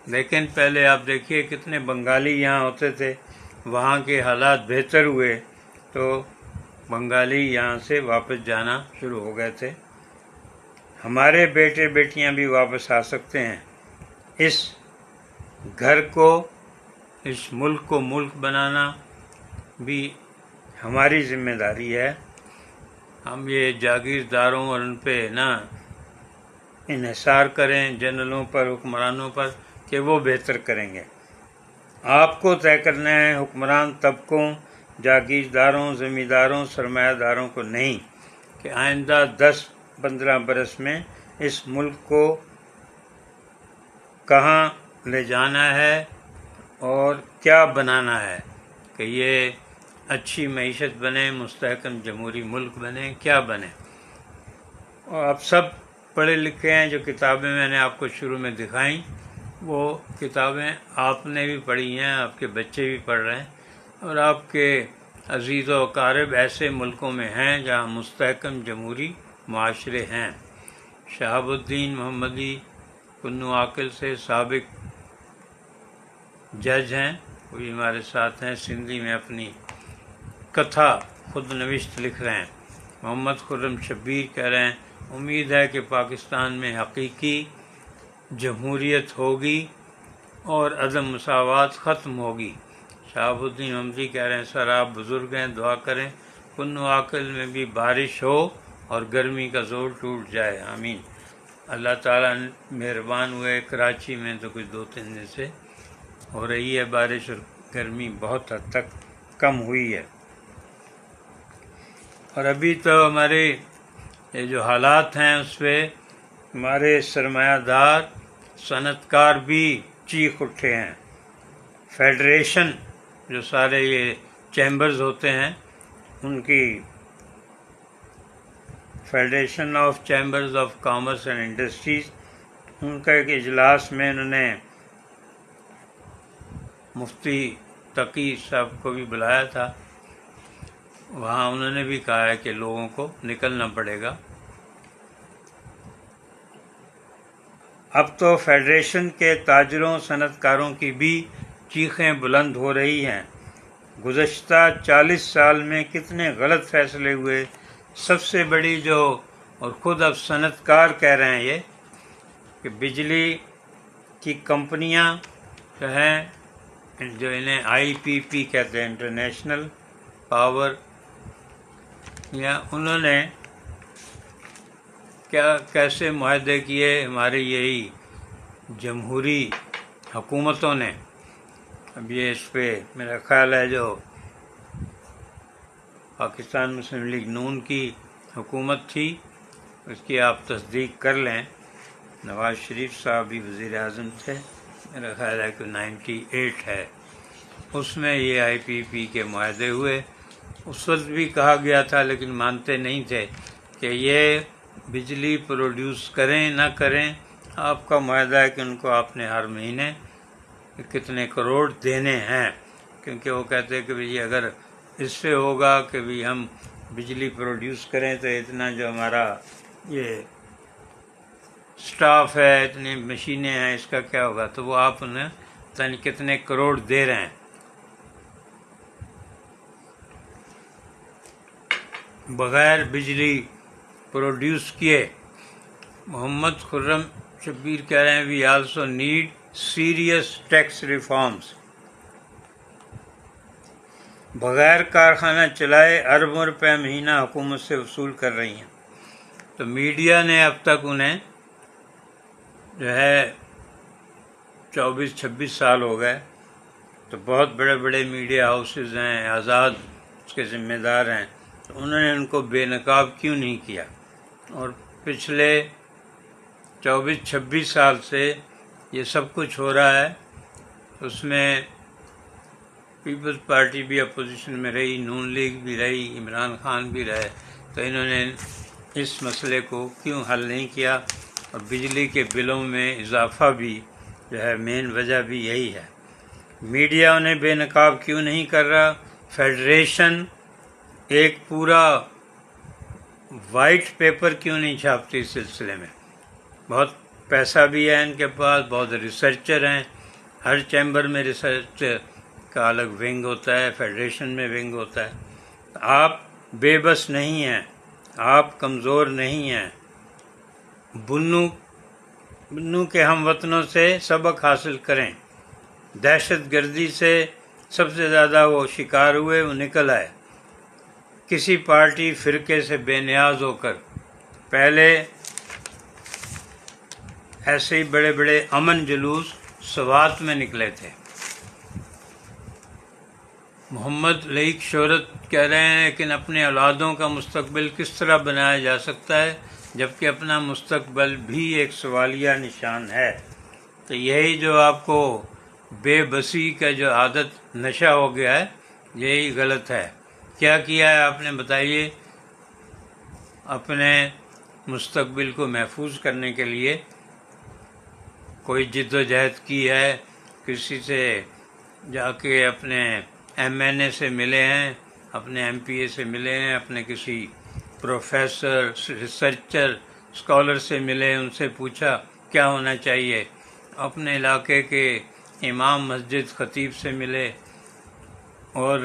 لیکن پہلے آپ دیکھیے کتنے بنگالی یہاں ہوتے تھے، وہاں کے حالات بہتر ہوئے تو بنگالی یہاں سے واپس جانا شروع ہو گئے تھے۔ ہمارے بیٹے بیٹیاں بھی واپس آ سکتے ہیں۔ اس گھر کو، اس ملک کو ملک بنانا بھی ہماری ذمہ داری ہے۔ ہم یہ جاگیرداروں اور ان پہ نہ انحصار کریں، جنرلوں پر، حکمرانوں پر، کہ وہ بہتر کریں گے۔ آپ کو طے کرنا ہے، حکمران طبقوں، جاگیرداروں، زمینداروں، سرمایہ داروں کو نہیں، کہ آئندہ 10-15 برس میں اس ملک کو کہاں لے جانا ہے اور کیا بنانا ہے، کہ یہ اچھی معیشت بنے، مستحکم جمہوری ملک بنے، کیا بنے۔ اور آپ سب پڑھے لکھے ہیں، جو کتابیں میں نے آپ کو شروع میں دکھائیں وہ کتابیں آپ نے بھی پڑھی ہیں، آپ کے بچے بھی پڑھ رہے ہیں، اور آپ کے عزیز و اقارب ایسے ملکوں میں ہیں جہاں مستحکم جمہوری معاشرے ہیں۔ شہاب الدین محمدی کنو عاقل سے سابق جج ہیں، وہ بھی ہمارے ساتھ ہیں، سندھی میں اپنی کتھا خود نوشت لکھ رہے ہیں۔ محمد خرم شبیر کہہ رہے ہیں امید ہے کہ پاکستان میں حقیقی جمہوریت ہوگی اور عدم مساوات ختم ہوگی۔ شہاب الدین محمدی کہہ رہے ہیں سر آپ بزرگ ہیں، دعا کریں کنو عاقل میں بھی بارش ہو اور گرمی کا زور ٹوٹ جائے، آمین۔ اللہ تعالیٰ مہربان ہوئے، کراچی میں تو کچھ 2-3 دن سے ہو رہی ہے بارش، اور گرمی بہت حد تک کم ہوئی ہے۔ اور ابھی تو ہمارے یہ جو حالات ہیں اس پہ ہمارے سرمایہ دار صنعت کار بھی چیخ اٹھے ہیں۔ فیڈریشن، جو سارے یہ چیمبرز ہوتے ہیں، ان کی federation of chambers of commerce and industries, ان کا ایک اجلاس میں انہوں نے مفتی تقی صاحب کو بھی بلایا تھا، وہاں انہوں نے بھی کہا ہے کہ لوگوں کو نکلنا پڑے گا۔ اب تو فیڈریشن کے تاجروں صنعت کاروں کی بھی چیخیں بلند ہو رہی ہیں۔ گزشتہ 40 سال میں کتنے غلط فیصلے ہوئے۔ سب سے بڑی جو، اور خود اب صنعت کار کہہ رہے ہیں یہ، کہ بجلی کی کمپنیاں جو ہیں، جو انہیں IPP کہتے ہیں، انٹرنیشنل پاور، یا انہوں نے کیسے معاہدے کیے ہماری یہی جمہوری حکومتوں نے۔ اب یہ اس پہ میرا خیال ہے جو پاکستان مسلم لیگ نون کی حکومت تھی، اس کی آپ تصدیق کر لیں، نواز شریف صاحب بھی وزیر اعظم تھے، میرا خیال ہے کہ 98 ہے، اس میں یہ IPP کے معاہدے ہوئے۔ اس وقت بھی کہا گیا تھا لیکن مانتے نہیں تھے کہ یہ بجلی پروڈیوس کریں نہ کریں، آپ کا معاہدہ ہے کہ ان کو آپ نے ہر مہینے کتنے کروڑ دینے ہیں، کیونکہ وہ کہتے ہیں کہ بھئی اگر اس سے ہوگا کہ بھی ہم بجلی پروڈیوس کریں تو اتنا جو ہمارا یہ سٹاف ہے، اتنی مشینیں ہیں، اس کا کیا ہوگا، تو وہ آپ انہیں پتہ نہیں کتنے کروڑ دے رہے ہیں۔ بغیر بجلی پروڈیوس کیے۔ محمد خرم شبیر کہہ رہے ہیں we also need serious tax reforms. بغیر کارخانہ چلائے اربوں روپے مہینہ حکومت سے وصول کر رہی ہیں۔ تو میڈیا نے اب تک انہیں جو ہے 24-26 سال ہو گئے، تو بہت بڑے بڑے میڈیا ہاؤسز ہیں، آزاد اس کے ذمہ دار ہیں، تو انہوں نے ان کو بے نقاب کیوں نہیں کیا؟ اور پچھلے 24-26 سال سے یہ سب کچھ ہو رہا ہے۔ اس میں پیپلز پارٹی بھی اپوزیشن میں رہی، نون لیگ بھی رہی، عمران خان بھی رہے، تو انہوں نے اس مسئلے کو کیوں حل نہیں کیا؟ اور بجلی کے بلوں میں اضافہ بھی جو ہے مین وجہ بھی یہی ہے۔ میڈیا انہیں بے نقاب کیوں نہیں کر رہا؟ فیڈریشن ایک پورا وائٹ پیپر کیوں نہیں چھاپتی اس سلسلے میں؟ بہت پیسہ بھی ہے ان کے پاس، بہت ریسرچر ہیں، ہر چیمبر میں ریسرچ کا الگ ونگ ہوتا ہے، فیڈریشن میں ونگ ہوتا ہے۔ آپ بے بس نہیں ہیں، آپ کمزور نہیں ہیں۔ بنو کے ہم وطنوں سے سبق حاصل کریں۔ دہشت گردی سے سب سے زیادہ وہ شکار ہوئے، وہ نکل آئے کسی پارٹی فرقے سے بے نیاز ہو کر۔ پہلے ایسے ہی بڑے بڑے امن جلوس سوات میں نکلے تھے۔ محمد لئیک شہرت کہہ رہے ہیں لیکن اپنے اولادوں کا مستقبل کس طرح بنایا جا سکتا ہے جبکہ اپنا مستقبل بھی ایک سوالیہ نشان ہے؟ تو یہی جو آپ کو بے بسی کا جو عادت نشہ ہو گیا ہے، یہی غلط ہے۔ کیا کیا ہے آپ نے بتائیے؟ اپنے مستقبل کو محفوظ کرنے کے لیے کوئی جد و جہد کی ہے؟ کسی سے جا کے اپنے MNA سے ملے ہیں، اپنے MPA سے ملے ہیں، اپنے کسی پروفیسر، ریسرچر، اسکالر سے ملے، ان سے پوچھا کیا ہونا چاہیے؟ اپنے علاقے کے امام مسجد خطیب سے ملے اور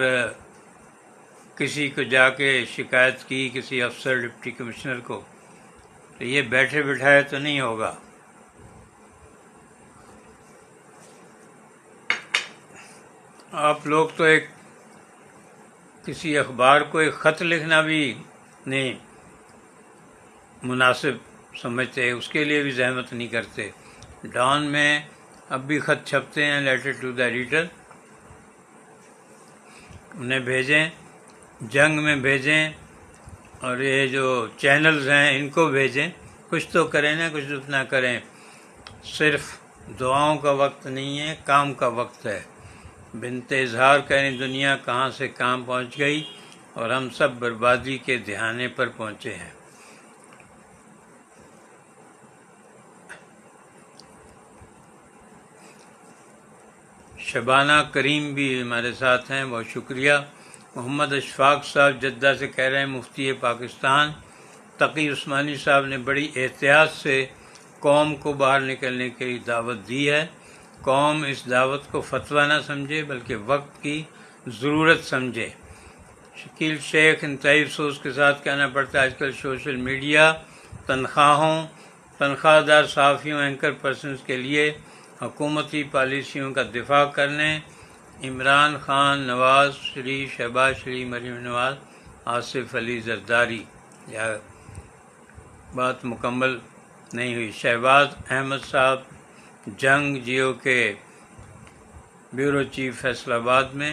کسی کو جا کے شکایت کی، کسی افسر ڈپٹی کمشنر کو؟ تو یہ بیٹھے بٹھائے تو نہیں ہوگا۔ آپ لوگ تو ایک کسی اخبار کو ایک خط لکھنا بھی نہیں مناسب سمجھتے، اس کے لیے بھی زحمت نہیں کرتے۔ ڈان میں اب بھی خط چھپتے ہیں، لیٹر ٹو دا ایڈیٹر، انہیں بھیجیں، جنگ میں بھیجیں، اور یہ جو چینلز ہیں ان کو بھیجیں، کچھ تو کریں نا، کچھ نہ کریں۔ صرف دعاؤں کا وقت نہیں ہے، کام کا وقت ہے۔ بنت اظہار کہنے دنیا کہاں سے کہاں پہنچ گئی اور ہم سب بربادی کے دہانے پر پہنچے ہیں۔ شبانہ کریم بھی ہمارے ساتھ ہیں، بہت شکریہ۔ محمد اشفاق صاحب جدہ سے کہہ رہے ہیں مفتی پاکستان تقی عثمانی صاحب نے بڑی احتیاط سے قوم کو باہر نکلنے کی دعوت دی ہے. قوم اس دعوت کو فتویٰ نہ سمجھے بلکہ وقت کی ضرورت سمجھے. شکیل شیخ انتہائی افسوس کے ساتھ کہنا پڑتا ہے آج کل سوشل میڈیا تنخواہ دار صحافیوں اینکر پرسنز کے لیے حکومتی پالیسیوں کا دفاع کرنے عمران خان، نواز شریف، شہباز شریف، مریم نواز، آصف علی زرداری. یا بات مکمل نہیں ہوئی. شہباز احمد صاحب جنگ جیو کے بیورو چیف فیصل آباد میں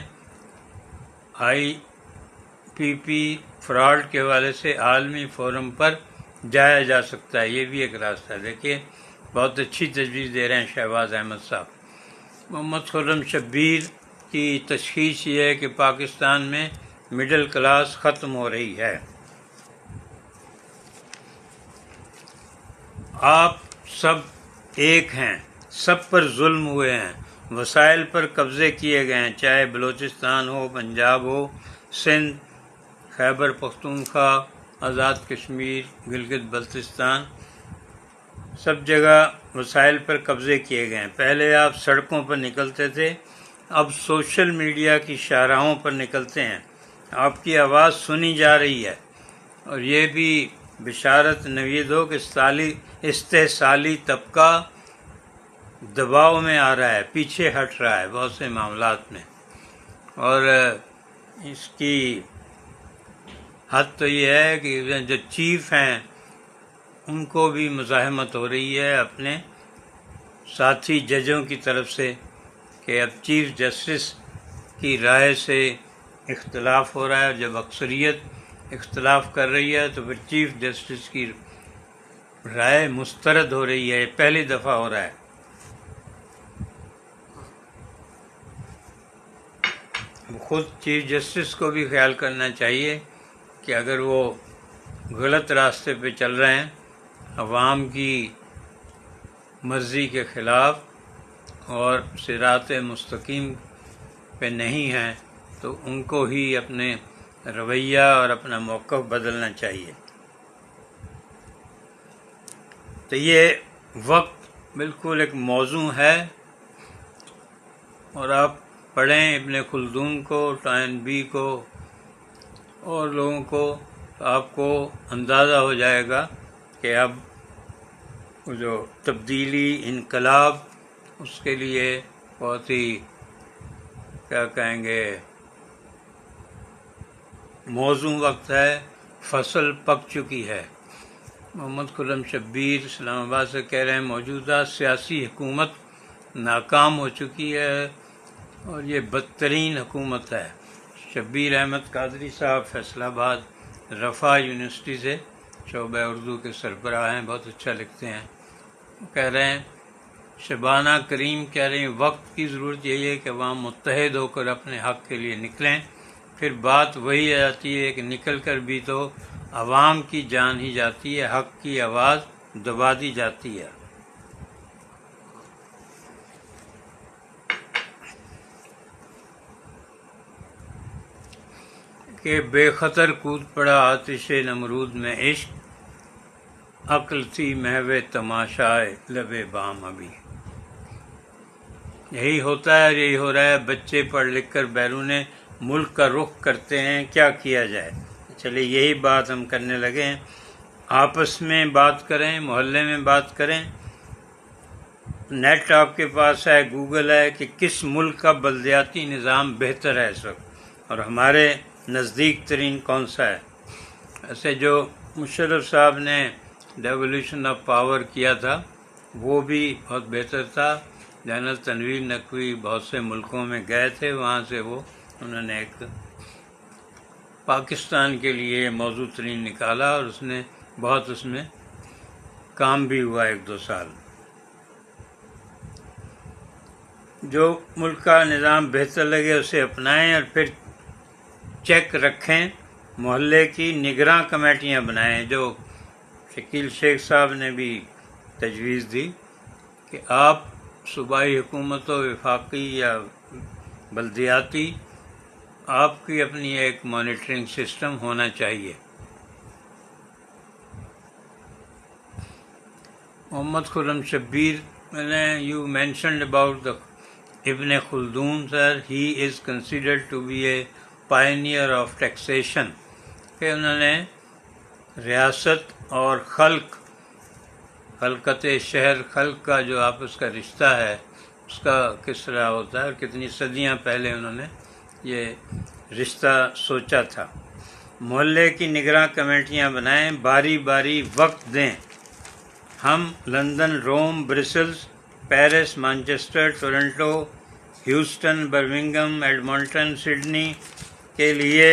IPP فراڈ کے حوالے سے عالمی فورم پر جایا جا سکتا ہے. یہ بھی ایک راستہ ہے. دیکھیے بہت اچھی تجویز دے رہے ہیں شہباز احمد صاحب. محمد خرم شبیر کی تشخیص یہ ہے کہ پاکستان میں مڈل کلاس ختم ہو رہی ہے. آپ سب ایک ہیں، سب پر ظلم ہوئے ہیں، وسائل پر قبضے کیے گئے ہیں، چاہے بلوچستان ہو، پنجاب ہو، سندھ، خیبر پختونخوا، آزاد کشمیر، گلگت بلتستان، سب جگہ وسائل پر قبضے کیے گئے ہیں. پہلے آپ سڑکوں پر نکلتے تھے، اب سوشل میڈیا کی شاہراہوں پر نکلتے ہیں. آپ کی آواز سنی جا رہی ہے اور یہ بھی بشارت نوید ہو کہ استحصالی طبقہ دباؤ میں آ رہا ہے، پیچھے ہٹ رہا ہے بہت سے معاملات میں. اور اس کی حد تو یہ ہے کہ جو چیف ہیں ان کو بھی مزاحمت ہو رہی ہے اپنے ساتھی ججوں کی طرف سے کہ اب چیف جسٹس کی رائے سے اختلاف ہو رہا ہے. جب اکثریت اختلاف کر رہی ہے تو پھر چیف جسٹس کی رائے مسترد ہو رہی ہے. پہلی دفعہ ہو رہا ہے. خود چیف جسٹس کو بھی خیال کرنا چاہیے کہ اگر وہ غلط راستے پہ چل رہے ہیں، عوام کی مرضی کے خلاف اور صراط مستقیم پہ نہیں ہیں، تو ان کو ہی اپنے رویہ اور اپنا موقف بدلنا چاہیے. تو یہ وقت بالکل ایک موضوع ہے اور آپ پڑھیں ابن خلدون کو، ٹائنبی کو اور لوگوں کو، تو آپ کو اندازہ ہو جائے گا کہ اب جو تبدیلی، انقلاب، اس کے لیے بہت ہی کیا کہیں گے موزوں وقت ہے، فصل پک چکی ہے. محمد خرم شبیر اسلام آباد سے کہہ رہے ہیں موجودہ سیاسی حکومت ناکام ہو چکی ہے اور یہ بدترین حکومت ہے. شبیر احمد قادری صاحب فیصل آباد رفاح یونیورسٹی سے شعبہ اردو کے سربراہ ہیں، بہت اچھا لکھتے ہیں. کہہ رہے ہیں شبانہ کریم کہہ رہے ہیں وقت کی ضرورت یہی ہے کہ عوام متحد ہو کر اپنے حق کے لیے نکلیں. پھر بات وہی آ جاتی ہے کہ نکل کر بھی تو عوام کی جان ہی جاتی ہے، حق کی آواز دبا دی جاتی ہے. کہ بے خطر کود پڑا آتش نمرود میں عشق، عقل تھی محو تماشائے لب بام ابھی. یہی ہوتا ہے، یہی ہو رہا ہے. بچے پڑھ لکھ کر بیرون ملک کا رخ کرتے ہیں، کیا کیا جائے؟ چلیے یہی بات ہم کرنے لگے ہیں. آپس میں بات کریں، محلے میں بات کریں. نیٹ آپ کے پاس ہے، گوگل ہے کہ کس ملک کا بلدیاتی نظام بہتر ہے اس وقت اور ہمارے نزدیک ترین کون سا ہے. ایسے جو مشرف صاحب نے ڈیولیوشن آف پاور کیا تھا وہ بھی بہت بہتر تھا. جنرل تنویر نقوی بہت سے ملکوں میں گئے تھے، وہاں سے انہوں نے ایک پاکستان کے لیے موضوع ترین نکالا اور اس نے بہت اس میں کام بھی ہوا 1-2 سال. جو ملک کا نظام بہتر لگے اسے اپنائیں اور پھر چیک رکھیں. محلے کی نگراں کمیٹیاں بنائیں. جو شکیل شیخ صاحب نے بھی تجویز دی کہ آپ صوبائی حکومت و وفاقی یا بلدیاتی آپ کی اپنی ایک مانیٹرنگ سسٹم ہونا چاہیے۔ محمد خرم شبیر، میں نے you mentioned about the Ibn Khaldun sir, he is considered to be a pioneer of taxation, کہ انہوں نے ریاست اور خلقت شہر، خلق کا جو آپس کا رشتہ ہے اس کا کس طرح ہوتا ہے، اور کتنی صدیاں پہلے انہوں نے یہ رشتہ سوچا تھا۔ محلے کی نگراں کمیٹیاں بنائیں، باری باری وقت دیں۔ ہم London, Rome, Brussels, Paris, Manchester, Toronto, Houston, Birmingham, Edmonton, Sydney کے لیے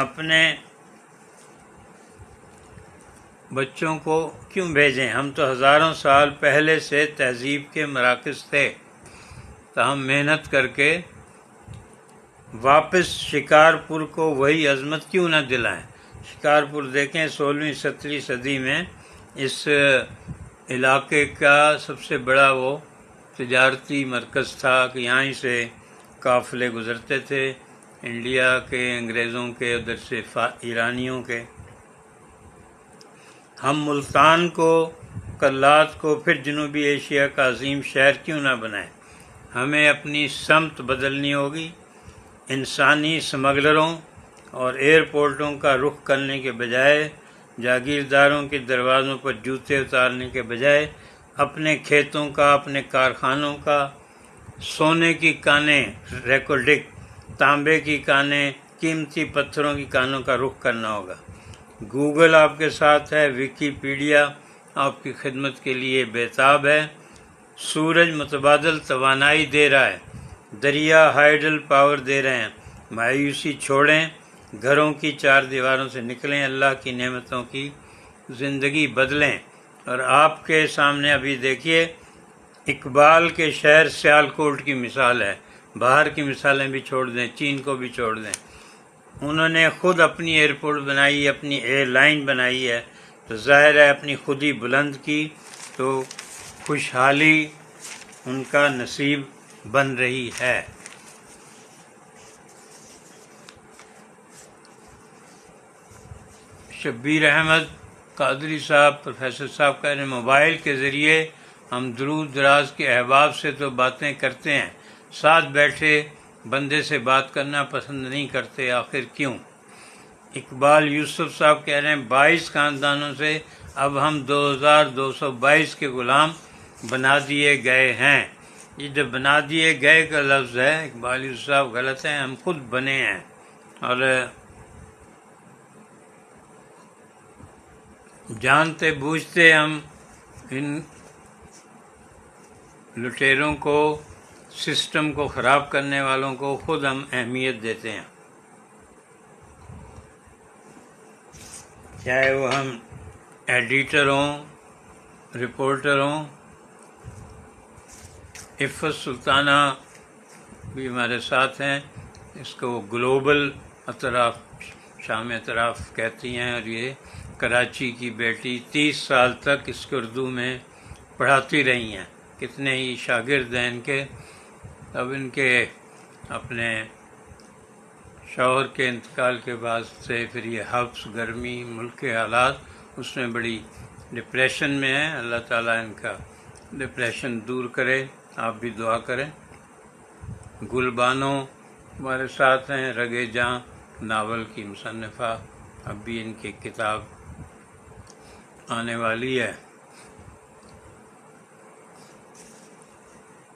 اپنے بچوں کو کیوں بھیجیں؟ ہم تو ہزاروں سال پہلے سے تہذیب کے مراکز تھے، تو ہم محنت کر کے واپس شکارپور کو وہی عظمت کیوں نہ دلائیں؟ شکارپور دیکھیں 16ویں 17ویں صدی میں اس علاقے کا سب سے بڑا وہ تجارتی مرکز تھا کہ یہاں ہی سے قافلے گزرتے تھے، انڈیا کے، انگریزوں کے، ادھر سے ایرانیوں کے۔ ہم ملتان کو، کلات کو، پھر جنوبی ایشیا کا عظیم شہر کیوں نہ بنائیں؟ ہمیں اپنی سمت بدلنی ہوگی۔ انسانی سمگلروں اور ایئرپورٹوں کا رخ کرنے کے بجائے، جاگیرداروں کے دروازوں پر جوتے اتارنے کے بجائے، اپنے کھیتوں کا، اپنے کارخانوں کا، سونے کی کانیں، ریکوڈک، تانبے کی کانیں، قیمتی پتھروں کی کانوں کا رخ کرنا ہوگا۔ گوگل آپ کے ساتھ ہے، ویکیپیڈیا آپ کی خدمت کے لیے بےتاب ہے۔ سورج متبادل توانائی دے رہا ہے، دریا ہائیڈل پاور دے رہے ہیں۔ مایوسی چھوڑیں، گھروں کی چار دیواروں سے نکلیں، اللہ کی نعمتوں کی زندگی بدلیں۔ اور آپ کے سامنے ابھی دیکھیے اقبال کے شہر سیالکوٹ کی مثال ہے، باہر کی مثالیں بھی چھوڑ دیں، چین کو بھی چھوڑ دیں۔ انہوں نے خود اپنی ایئرپورٹ بنائی، اپنی ایئر لائن بنائی ہے، تو ظاہر ہے اپنی خود ہی بلند کی تو خوشحالی ان کا نصیب بن رہی ہے۔ شبیر احمد قادری صاحب، پروفیسر صاحب کہہ رہے ہیں موبائل کے ذریعے ہم دور دراز کے احباب سے تو باتیں کرتے ہیں، ساتھ بیٹھے بندے سے بات کرنا پسند نہیں کرتے، آخر کیوں؟ اقبال یوسف صاحب کہہ رہے ہیں 22 خاندانوں سے اب ہم 2222 کے غلام بنا دیے گئے ہیں۔ یہ جو بنا دیے گئے کا لفظ ہے اقبال یوسف صاحب غلط ہے، ہم خود بنے ہیں۔ اور جانتے بوجھتے ہم ان لٹیروں کو، سسٹم کو خراب کرنے والوں کو خود ہم اہمیت دیتے ہیں، چاہے وہ ہم ایڈیٹر ہوں، رپورٹر ہوں۔ عفت سلطانہ بھی ہمارے ساتھ ہیں، اس کو وہ گلوبل اطراف، شام اطراف کہتی ہیں، اور یہ کراچی کی بیٹی 30 سال تک اس کو اردو میں پڑھاتی رہی ہیں، کتنے ہی شاگرد ہیں ان کے۔ اب ان کے اپنے شوہر کے انتقال کے بعد سے پھر یہ حبس، گرمی، ملک کے حالات، اس میں بڑی ڈپریشن میں ہے۔ اللہ تعالیٰ ان کا ڈپریشن دور کرے، آپ بھی دعا کریں۔ گل بانو ہمارے ساتھ ہیں، رگے جاں ناول کی مصنفہ، اب بھی ان کی کتاب آنے والی ہے۔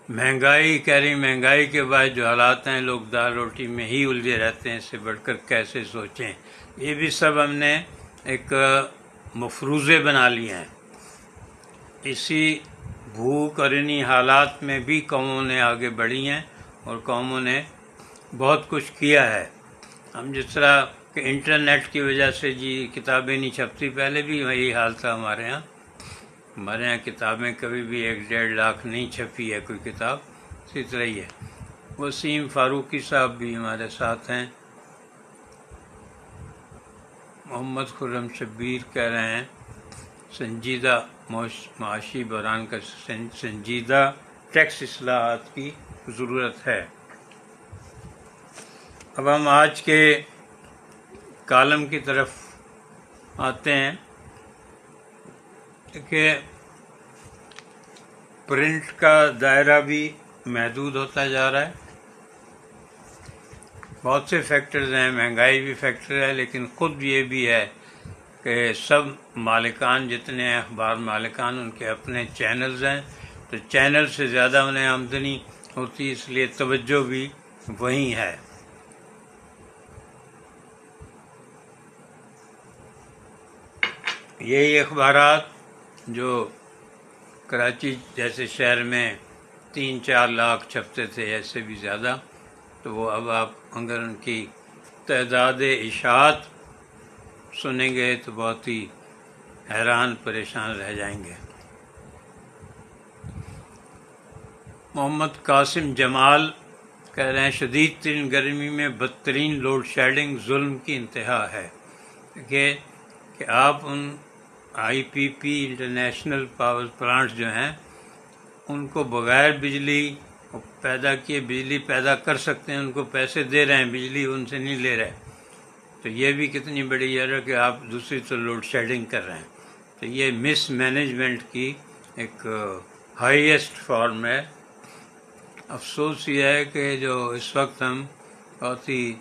مہنگائی کہہ رہی، مہنگائی کے بعد جو حالات ہیں لوگ دال روٹی میں ہی الجھے رہتے ہیں، اس سے بڑھ کر کیسے سوچیں۔ یہ بھی سب ہم نے ایک مفروضے بنا لیے ہیں۔ اسی بھوک اور انہی حالات میں بھی قوموں نے آگے بڑھی ہیں، اور قوموں نے بہت کچھ کیا ہے۔ ہم جس طرح کہ انٹرنیٹ کی وجہ سے جی کتابیں نہیں چھپتی، پہلے بھی یہی حال تھا ہمارے یہاں کتابیں کبھی بھی 1-1.5 لاکھ نہیں چھپی ہے کوئی کتاب، اسی طرح ہی ہے۔ وسیم فاروقی صاحب بھی ہمارے ساتھ ہیں۔ محمد خرم شبیر کہہ رہے ہیں سنجیدہ معاشی بحران کا سنجیدہ ٹیکس اصلاحات کی ضرورت ہے۔ اب ہم آج کے کالم کی طرف آتے ہیں کہ پرنٹ کا دائرہ بھی محدود ہوتا جا رہا ہے. بہت سے فیکٹرز ہیں، مہنگائی بھی فیکٹر ہے، لیکن خود یہ بھی ہے کہ سب مالکان جتنے ہیں اخبار مالکان ان کے اپنے چینلز ہیں، تو چینل سے زیادہ انہیں آمدنی ہوتی، اس لیے توجہ بھی وہیں ہے. یہی اخبارات جو کراچی جیسے شہر میں 3-4 لاکھ چھپتے تھے، ایسے بھی زیادہ، تو وہ اب آپ اگر ان کی تعداد اشاعت سنیں گے تو بہت ہی حیران پریشان رہ جائیں گے. محمد قاسم جمال کہہ رہے ہیں شدید ترین گرمی میں بدترین لوڈ شیڈنگ ظلم کی انتہا ہے. کہ آپ ان آئی پی پی انٹرنیشنل پاور پلانٹس جو ہیں ان کو بغیر بجلی پیدا کیے بجلی پیدا کر سکتے ہیں، ان کو پیسے دے رہے ہیں، بجلی ان سے نہیں لے رہے، تو یہ بھی کتنی بڑی ہے کہ آپ دوسری تو لوڈ شیڈنگ کر رہے ہیں. تو یہ مس مینجمنٹ کی ایک ہائیسٹ فارم ہے. افسوس یہ ہے کہ جو اس وقت ہم بہت ہی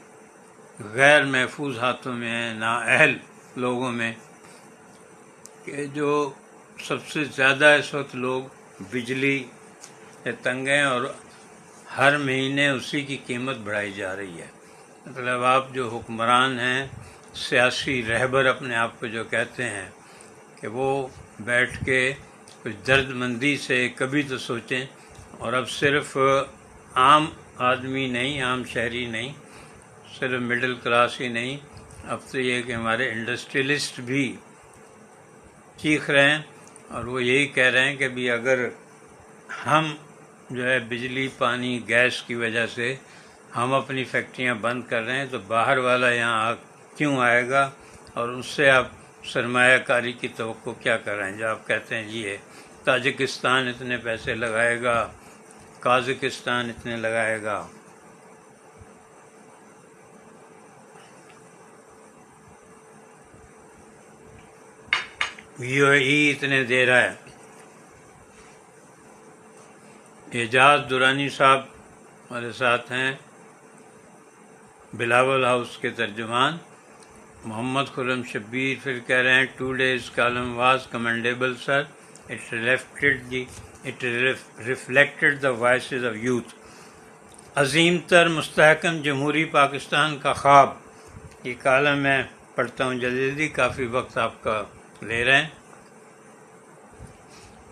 غیر محفوظ ہاتھوں میں ہیں، نااہل لوگوں میں، کہ جو سب سے زیادہ اس وقت لوگ بجلی سے تنگ ہیں اور ہر مہینے اسی کی قیمت بڑھائی جا رہی ہے. مطلب آپ جو حکمران ہیں، سیاسی رہبر اپنے آپ کو جو کہتے ہیں، کہ وہ بیٹھ کے کچھ درد مندی سے کبھی تو سوچیں. اور اب صرف عام آدمی نہیں، عام شہری نہیں، صرف مڈل کلاس ہی نہیں، اب تو یہ کہ ہمارے انڈسٹریلسٹ بھی چیخ رہے ہیں اور وہ یہی کہہ رہے ہیں کہ بھی اگر ہم جو ہے بجلی پانی گیس کی وجہ سے ہم اپنی فیکٹریاں بند کر رہے ہیں تو باہر والا یہاں کیوں آئے گا، اور اس سے آپ سرمایہ کاری کی توقع کیا کر رہے ہیں. جو آپ کہتے ہیں یہ تاجکستان اتنے پیسے لگائے گا، قازقستان اتنے لگائے گا. یو اے ای اتنے دے رہا ہے. اعجاز درانی صاحب ہمارے ساتھ ہیں، بلاول ہاؤس کے ترجمان. محمد خرم شبیر پھر کہہ رہے ہیں 2 days column was commendable sir, it reflected the voices of youth. عظیم تر مستحکم جمہوری پاکستان کا خواب، یہ کالم میں پڑھتا ہوں جدیدی، کافی وقت آپ کا لے رہے ہیں.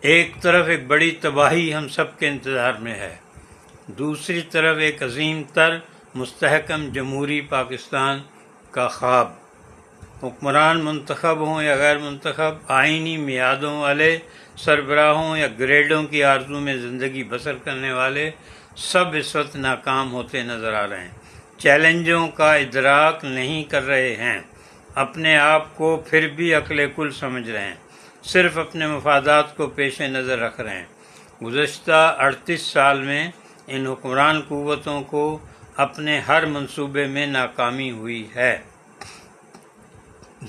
ایک طرف ایک بڑی تباہی ہم سب کے انتظار میں ہے، دوسری طرف ایک عظیم تر مستحکم جمہوری پاکستان کا خواب. حکمران منتخب ہوں یا غیر منتخب، آئینی میعادوں والے سربراہوں یا گریڈوں کی آرزو میں زندگی بسر کرنے والے، سب اس وقت ناکام ہوتے نظر آ رہے ہیں. چیلنجوں کا ادراک نہیں کر رہے ہیں، اپنے آپ کو پھر بھی عقل کل سمجھ رہے ہیں، صرف اپنے مفادات کو پیش نظر رکھ رہے ہیں. گزشتہ 38 سال میں ان حکمران قوتوں کو اپنے ہر منصوبے میں ناکامی ہوئی ہے.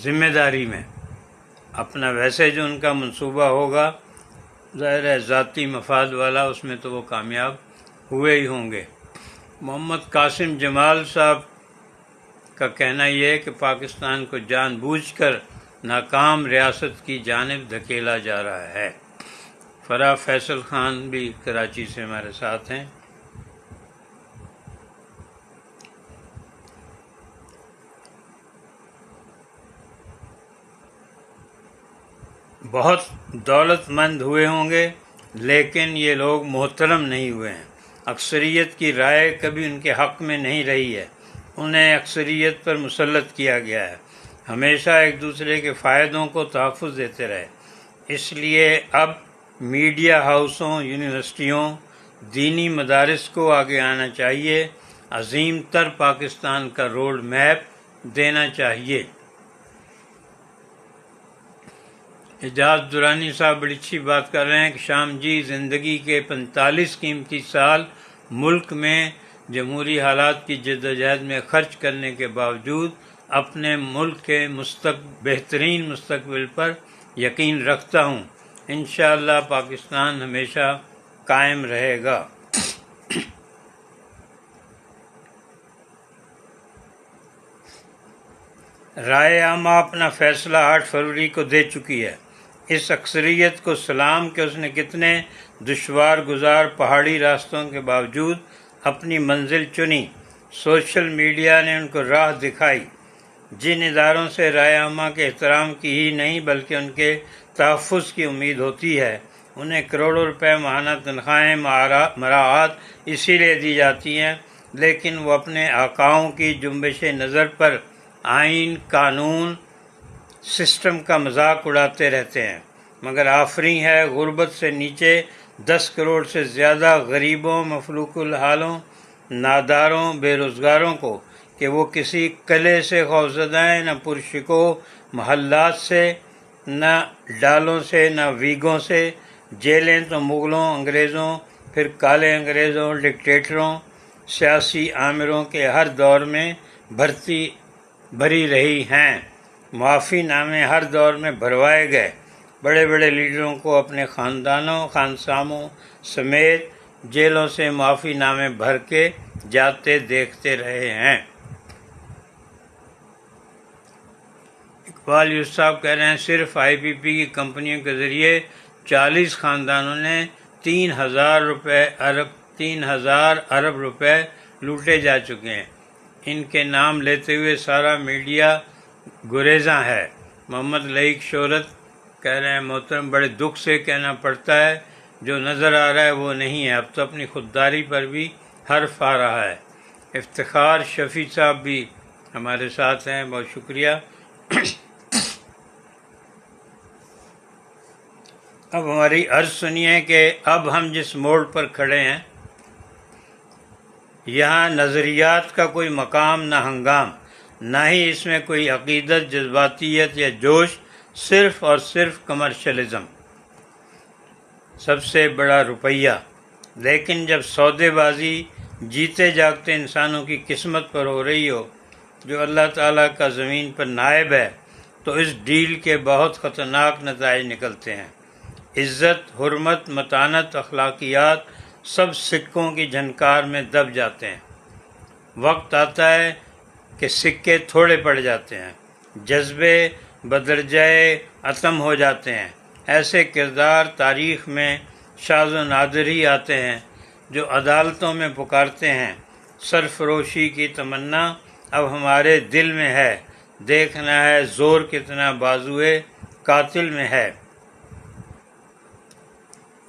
ذمہ داری میں اپنا ویسے جو ان کا منصوبہ ہوگا ظاہر ہے ذاتی مفاد والا، اس میں تو وہ کامیاب ہوئے ہی ہوں گے. محمد قاسم جمال صاحب کا کہنا یہ ہے کہ پاکستان کو جان بوجھ کر ناکام ریاست کی جانب دھکیلا جا رہا ہے. فرح فیصل خان بھی کراچی سے ہمارے ساتھ ہیں. بہت دولت مند ہوئے ہوں گے لیکن یہ لوگ محترم نہیں ہوئے ہیں. اکثریت کی رائے کبھی ان کے حق میں نہیں رہی ہے، انہیں اکثریت پر مسلط کیا گیا ہے، ہمیشہ ایک دوسرے کے فائدوں کو تحفظ دیتے رہے. اس لیے اب میڈیا ہاؤسوں، یونیورسٹیوں، دینی مدارس کو آگے آنا چاہیے، عظیم تر پاکستان کا روڈ میپ دینا چاہیے. اعجاز درانی صاحب بڑی اچھی بات کر رہے ہیں کہ شام جی زندگی کے 45 قیمتی سال ملک میں جمہوری حالات کی جدوجہد میں خرچ کرنے کے باوجود اپنے ملک کے بہترین مستقبل پر یقین رکھتا ہوں۔ انشاءاللہ پاکستان ہمیشہ قائم رہے گا۔ رائے عامہ اپنا فیصلہ 8 فروری کو دے چکی ہے۔ اس اکثریت کو سلام کہ اس نے کتنے دشوار گزار پہاڑی راستوں کے باوجود اپنی منزل چنی۔ سوشل میڈیا نے ان کو راہ دکھائی۔ جن اداروں سے رائے عامہ کے احترام کی ہی نہیں بلکہ ان کے تحفظ کی امید ہوتی ہے، انہیں کروڑوں روپے ماہانہ تنخواہیں مراعات اسی لیے دی جاتی ہیں، لیکن وہ اپنے آقاؤں کی جنبش نظر پر آئین، قانون، سسٹم کا مذاق اڑاتے رہتے ہیں۔ مگر آفریں ہے غربت سے نیچے 10 کروڑ سے زیادہ غریبوں، مفلوک الحالوں، ناداروں، بے روزگاروں کو کہ وہ کسی قلعے سے خوفزدہ ہیں، نہ پرشکو محلات سے، نہ ڈالوں سے، نہ ویگوں سے۔ جیلیں تو مغلوں، انگریزوں، پھر کالے انگریزوں، ڈکٹیٹروں، سیاسی آمروں کے ہر دور میں بھری رہی ہیں۔ معافی نامے ہر دور میں بھروائے گئے۔ بڑے بڑے لیڈروں کو اپنے خاندانوں، خانساموں سمیت جیلوں سے معافی نامے بھر کے جاتے دیکھتے رہے ہیں۔ اقبال یوسف صاحب کہہ رہے ہیں صرف آئی پی پی کی کمپنیوں کے ذریعے 40 خاندانوں نے 3000 ارب روپے لوٹے جا چکے ہیں۔ ان کے نام لیتے ہوئے سارا میڈیا گریزاں ہے۔ محمد لائق شہرت کہہ رہے ہیں محترم بڑے دکھ سے کہنا پڑتا ہے جو نظر آ رہا ہے وہ نہیں ہے، اب تو اپنی خودداری پر بھی حرف آ رہا ہے۔ افتخار شفیع صاحب بھی ہمارے ساتھ ہیں، بہت شکریہ۔ اب ہماری عرض سنیے کہ اب ہم جس موڑ پر کھڑے ہیں یہاں نظریات کا کوئی مقام نہ ہنگام، نہ ہی اس میں کوئی عقیدت، جذباتیت یا جوش، صرف اور صرف کمرشلزم، سب سے بڑا روپیہ۔ لیکن جب سودے بازی جیتے جاگتے انسانوں کی قسمت پر ہو رہی ہو جو اللہ تعالیٰ کا زمین پر نائب ہے تو اس ڈیل کے بہت خطرناک نتائج نکلتے ہیں۔ عزت، حرمت، متانت، اخلاقیات سب سکوں کی جھنکار میں دب جاتے ہیں۔ وقت آتا ہے کہ سکے تھوڑے پڑ جاتے ہیں، جذبے بدرجۂ عتم ہو جاتے ہیں۔ ایسے کردار تاریخ میں شاذ و نادر ہی آتے ہیں جو عدالتوں میں پکارتے ہیں سرفروشی کی تمنا اب ہمارے دل میں ہے، دیکھنا ہے زور کتنا بازوئے قاتل میں ہے۔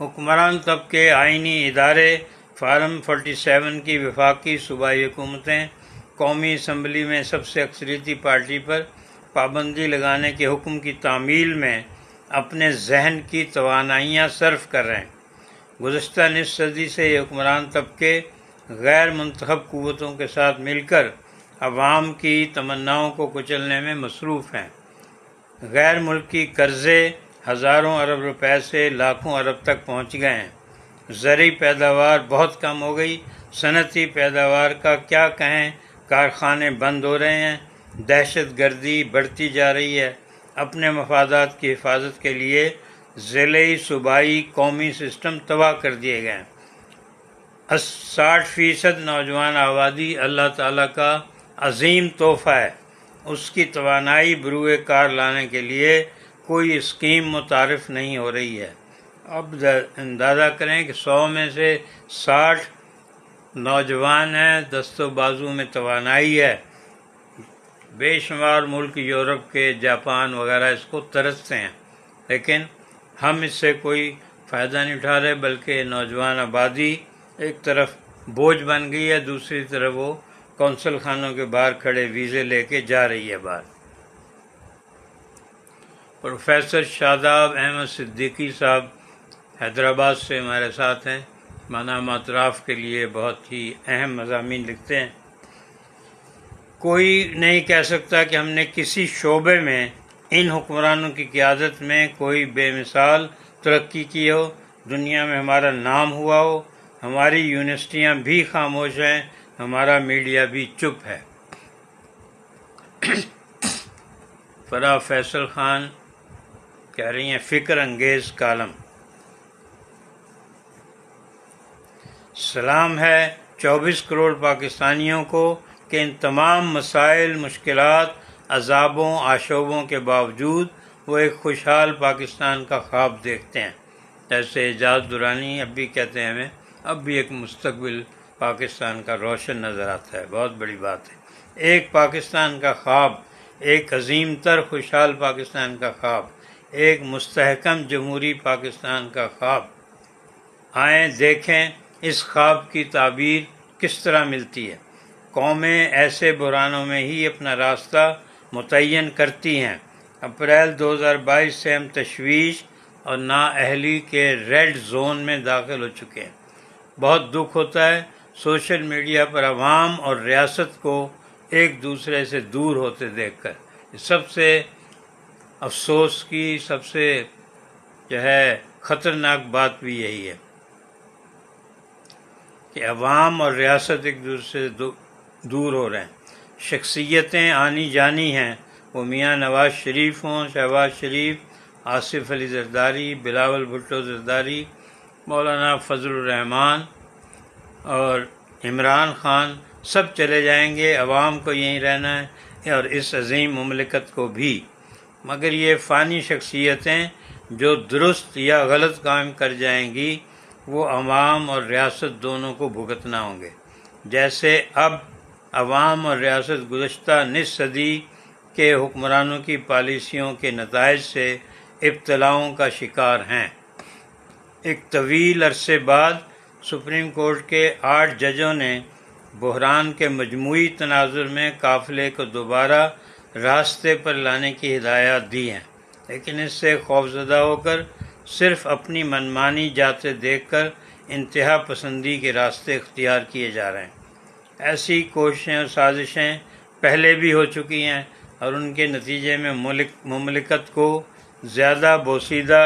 حکمران طبقے، آئینی ادارے، فارم 47 کی وفاقی صوبائی حکومتیں، قومی اسمبلی میں سب سے اکثریتی پارٹی پر پابندی لگانے کے حکم کی تعمیل میں اپنے ذہن کی توانائیاں صرف کر رہے ہیں۔ گزشتہ نصف صدی سے یہ حکمران طبقے غیر منتخب قوتوں کے ساتھ مل کر عوام کی تمناؤں کو کچلنے میں مصروف ہیں۔ غیر ملکی قرضے ہزاروں ارب روپے سے لاکھوں ارب تک پہنچ گئے ہیں۔ زرعی پیداوار بہت کم ہو گئی، صنعتی پیداوار کا کیا کہیں، کارخانے بند ہو رہے ہیں، دہشت گردی بڑھتی جا رہی ہے۔ اپنے مفادات کی حفاظت کے لیے ضلعی، صوبائی، قومی سسٹم تباہ کر دیے گئے ہیں۔ 60% نوجوان آبادی اللہ تعالیٰ کا عظیم تحفہ ہے، اس کی توانائی بروئے کار لانے کے لیے کوئی اسکیم متعارف نہیں ہو رہی ہے۔ اب اندازہ کریں کہ 100 میں سے 60 نوجوان ہیں، دست و بازو میں توانائی ہے۔ بے شمار ملک یورپ کے، جاپان وغیرہ اس کو ترستے ہیں، لیکن ہم اس سے کوئی فائدہ نہیں اٹھا رہے، بلکہ نوجوان آبادی ایک طرف بوجھ بن گئی ہے، دوسری طرف وہ کونسل خانوں کے باہر کھڑے ویزے لے کے جا رہی ہے باہر۔ پروفیسر شاداب احمد صدیقی صاحب حیدرآباد سے ہمارے ساتھ ہیں، معنی اطراف کے لیے بہت ہی اہم مضامین لکھتے ہیں۔ کوئی نہیں کہہ سکتا کہ ہم نے کسی شعبے میں ان حکمرانوں کی قیادت میں کوئی بے مثال ترقی کی ہو، دنیا میں ہمارا نام ہوا ہو۔ ہماری یونیورسٹیاں بھی خاموش ہیں، ہمارا میڈیا بھی چپ ہے۔ فرح فیصل خان کہہ رہی ہیں فکر انگیز کالم۔ سلام ہے 24 کروڑ پاکستانیوں کو کہ ان تمام مسائل، مشکلات، عذابوں، آشوبوں کے باوجود وہ ایک خوشحال پاکستان کا خواب دیکھتے ہیں۔ جیسے اعجاز درانی اب بھی کہتے ہیں ہمیں اب بھی ایک مستقبل پاکستان کا روشن نظر آتا ہے، بہت بڑی بات ہے۔ ایک پاکستان کا خواب، ایک عظیم تر خوشحال پاکستان کا خواب، ایک مستحکم جمہوری پاکستان کا خواب۔ آئیں دیکھیں اس خواب کی تعبیر کس طرح ملتی ہے۔ قومیں ایسے بحرانوں میں ہی اپنا راستہ متعین کرتی ہیں۔ اپریل 2022 سے ہم تشویش اور نااہلی کے ریڈ زون میں داخل ہو چکے ہیں۔ بہت دکھ ہوتا ہے سوشل میڈیا پر عوام اور ریاست کو ایک دوسرے سے دور ہوتے دیکھ کر۔ سب سے افسوس کی، سب سے خطرناک بات بھی یہی ہے کہ عوام اور ریاست ایک دوسرے سے دور ہو رہے ہیں۔ شخصیتیں آنی جانی ہیں، وہ میاں نواز شریف ہوں، شہباز شریف، آصف علی زرداری، بلاول بھٹو زرداری، مولانا فضل الرحمان اور عمران خان، سب چلے جائیں گے، عوام کو یہیں رہنا ہے اور اس عظیم مملکت کو بھی۔ مگر یہ فانی شخصیتیں جو درست یا غلط کام کر جائیں گی وہ عوام اور ریاست دونوں کو بھگتنا ہوں گے۔ جیسے اب عوام اور ریاست گزشتہ نصف صدی کے حکمرانوں کی پالیسیوں کے نتائج سے ابتلاؤں کا شکار ہیں۔ ایک طویل عرصے بعد سپریم کورٹ کے 8 ججوں نے بحران کے مجموعی تناظر میں قافلے کو دوبارہ راستے پر لانے کی ہدایات دی ہیں، لیکن اس سے خوفزدہ ہو کر صرف اپنی منمانی جاتے دیکھ کر انتہا پسندی کے راستے اختیار کیے جا رہے ہیں۔ ایسی کوششیں اور سازشیں پہلے بھی ہو چکی ہیں اور ان کے نتیجے میں مملکت کو زیادہ بوسیدہ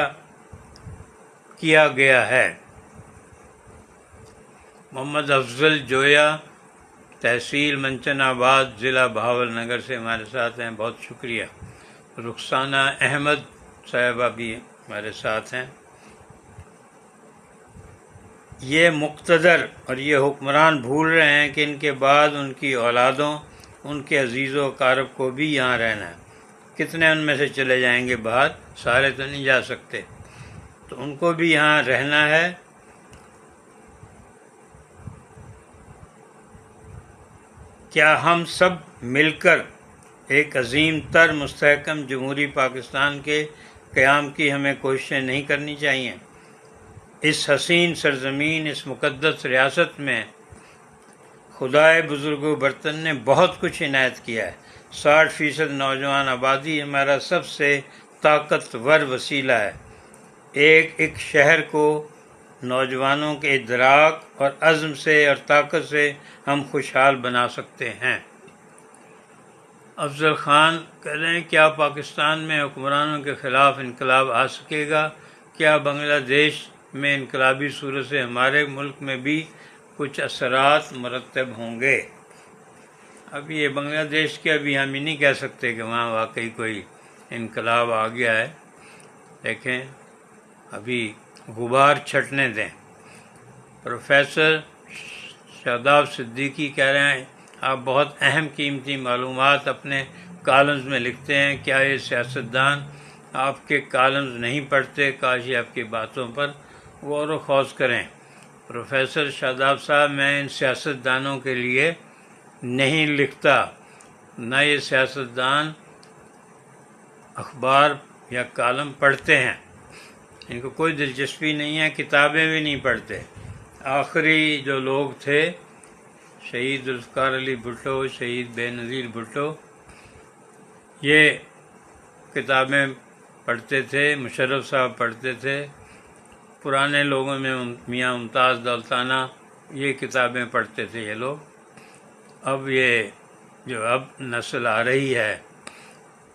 کیا گیا ہے۔ محمد افضل جویا تحصیل منچن آباد ضلع بہاول نگر سے ہمارے ساتھ ہیں، بہت شکریہ۔ رخسانہ احمد صاحبہ بھی ہمارے ساتھ ہیں۔ یہ مقتدر اور یہ حکمران بھول رہے ہیں کہ ان کے بعد ان کی اولادوں، ان کے عزیز و اقارب کو بھی یہاں رہنا ہے۔ کتنے ان میں سے چلے جائیں گے باہر؟ سارے تو نہیں جا سکتے، تو ان کو بھی یہاں رہنا ہے۔ کیا ہم سب مل کر ایک عظیم تر مستحکم جمہوری پاکستان کے قیام کی ہمیں کوششیں نہیں کرنی چاہیے؟ اس حسین سرزمین، اس مقدس ریاست میں خدائے بزرگ و برتن نے بہت کچھ عنایت کیا ہے۔ 60% نوجوان آبادی ہمارا سب سے طاقتور وسیلہ ہے۔ ایک شہر کو نوجوانوں کے ادراک اور عزم سے اور طاقت سے ہم خوشحال بنا سکتے ہیں۔ افضل خان کہہ رہے ہیں کیا پاکستان میں حکمرانوں کے خلاف انقلاب آ سکے گا؟ کیا بنگلہ دیش میں انقلابی صورت سے ہمارے ملک میں بھی کچھ اثرات مرتب ہوں گے؟ اب یہ بنگلہ دیش کے ابھی ہم ہی نہیں کہہ سکتے کہ وہاں واقعی کوئی انقلاب آ گیا ہے، دیکھیں ابھی غبار چھٹنے دیں۔ پروفیسر شاداب صدیقی کہہ رہے ہیں آپ بہت اہم قیمتی معلومات اپنے کالمز میں لکھتے ہیں، کیا یہ سیاستدان آپ کے کالمز نہیں پڑھتے؟ کاش یہ آپ کی باتوں پر غور و خوض کریں۔ پروفیسر شاداب صاحب میں ان سیاستدانوں کے لیے نہیں لکھتا، نہ یہ سیاستدان اخبار یا کالم پڑھتے ہیں، ان کو کوئی دلچسپی نہیں ہے، کتابیں بھی نہیں پڑھتے۔ آخری جو لوگ تھے شہید ذوالفقار علی بھٹو، شہید بے نظیر بھٹو، یہ کتابیں پڑھتے تھے، مشرف صاحب پڑھتے تھے، پرانے لوگوں میں میاں ممتاز دولتانہ یہ کتابیں پڑھتے تھے یہ لوگ۔ اب یہ جو اب نسل آ رہی ہے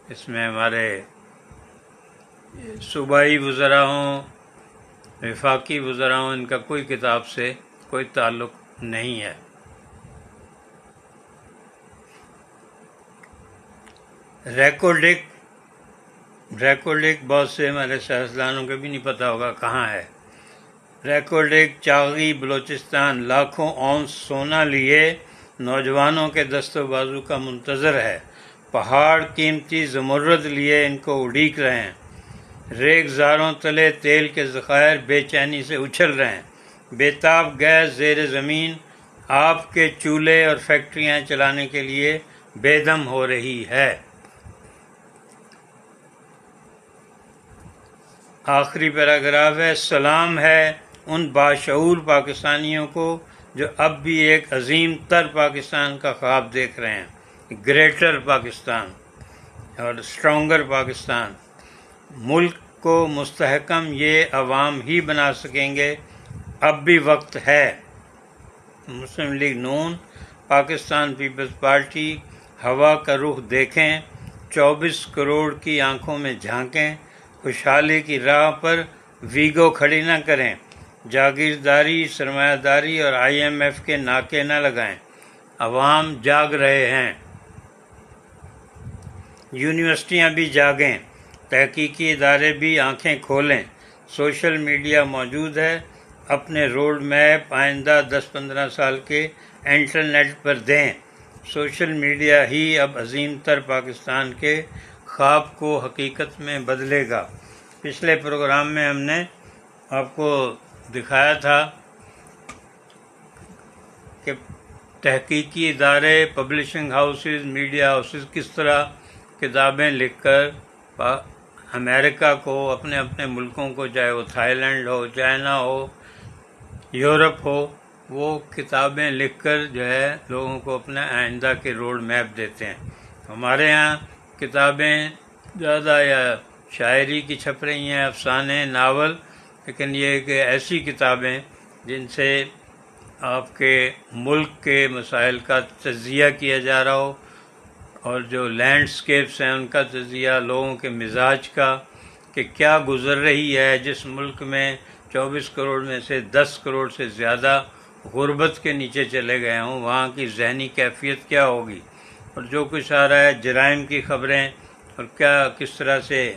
اس میں ہمارے صوبائی وزراء ہوں، وفاقی وزراء ہوں، ان کا کوئی کتاب سے کوئی تعلق نہیں ہے۔ ریکورڈک بہت سے ہمارے سائنسدانوں کو بھی نہیں پتہ ہوگا کہاں ہے۔ ریکورڈک چاغی بلوچستان لاکھوں اونس سونا لیے نوجوانوں کے دست و بازو کا منتظر ہے۔ پہاڑ قیمتی زمرد لیے ان کو اڑیک رہے ہیں۔ ریگ زاروں تلے تیل کے ذخائر بے چینی سے اچھل رہے ہیں۔ بےتاب گیس زیر زمین آپ کے چولہے اور فیکٹریاں چلانے کے لیے بے دم ہو رہی ہے۔ آخری پیراگراف ہے۔ سلام ہے ان باشعور پاکستانیوں کو جو اب بھی ایک عظیم تر پاکستان کا خواب دیکھ رہے ہیں، گریٹر پاکستان اور اسٹرانگر پاکستان۔ ملک کو مستحکم یہ عوام ہی بنا سکیں گے، اب بھی وقت ہے۔ مسلم لیگ نون، پاکستان پیپلز پارٹی، ہوا کا رخ دیکھیں، 24 کروڑ کی آنکھوں میں جھانکیں، خوشحالی کی راہ پر ویگو کھڑی نہ کریں، جاگیرداری، سرمایہ داری اور IMF کے ناکے نہ لگائیں۔ عوام جاگ رہے ہیں، یونیورسٹیاں بھی جاگیں، تحقیقی ادارے بھی آنکھیں کھولیں۔ سوشل میڈیا موجود ہے، اپنے روڈ میپ آئندہ 10-15 سال کے انٹرنیٹ پر دیں۔ سوشل میڈیا ہی اب عظیم تر پاکستان کے خواب کو حقیقت میں بدلے گا۔ پچھلے پروگرام میں ہم نے آپ کو دکھایا تھا کہ تحقیقی ادارے، پبلشنگ ہاؤسز، میڈیا ہاؤسز کس طرح کتابیں لکھ کر امریکہ کو، اپنے ملکوں کو، چاہے وہ تھائی لینڈ ہو، چائنا ہو، یورپ ہو، وہ کتابیں لکھ کر جو ہے لوگوں کو اپنے آئندہ کے روڈ میپ دیتے ہیں۔ ہمارے ہاں کتابیں زیادہ یا شاعری کی چھپ رہی ہیں، افسانے، ناول، لیکن یہ کہ ایسی کتابیں جن سے آپ کے ملک کے مسائل کا تجزیہ کیا جا رہا ہو، اور جو لینڈسکیپس ہیں ان کا تجزیہ، لوگوں کے مزاج کا، کہ کیا گزر رہی ہے جس ملک میں 24 کروڑ میں سے 10 کروڑ سے زیادہ غربت کے نیچے چلے گئے ہوں، وہاں کی ذہنی کیفیت کیا ہوگی، اور جو کچھ آ رہا ہے جرائم کی خبریں، اور کس طرح سے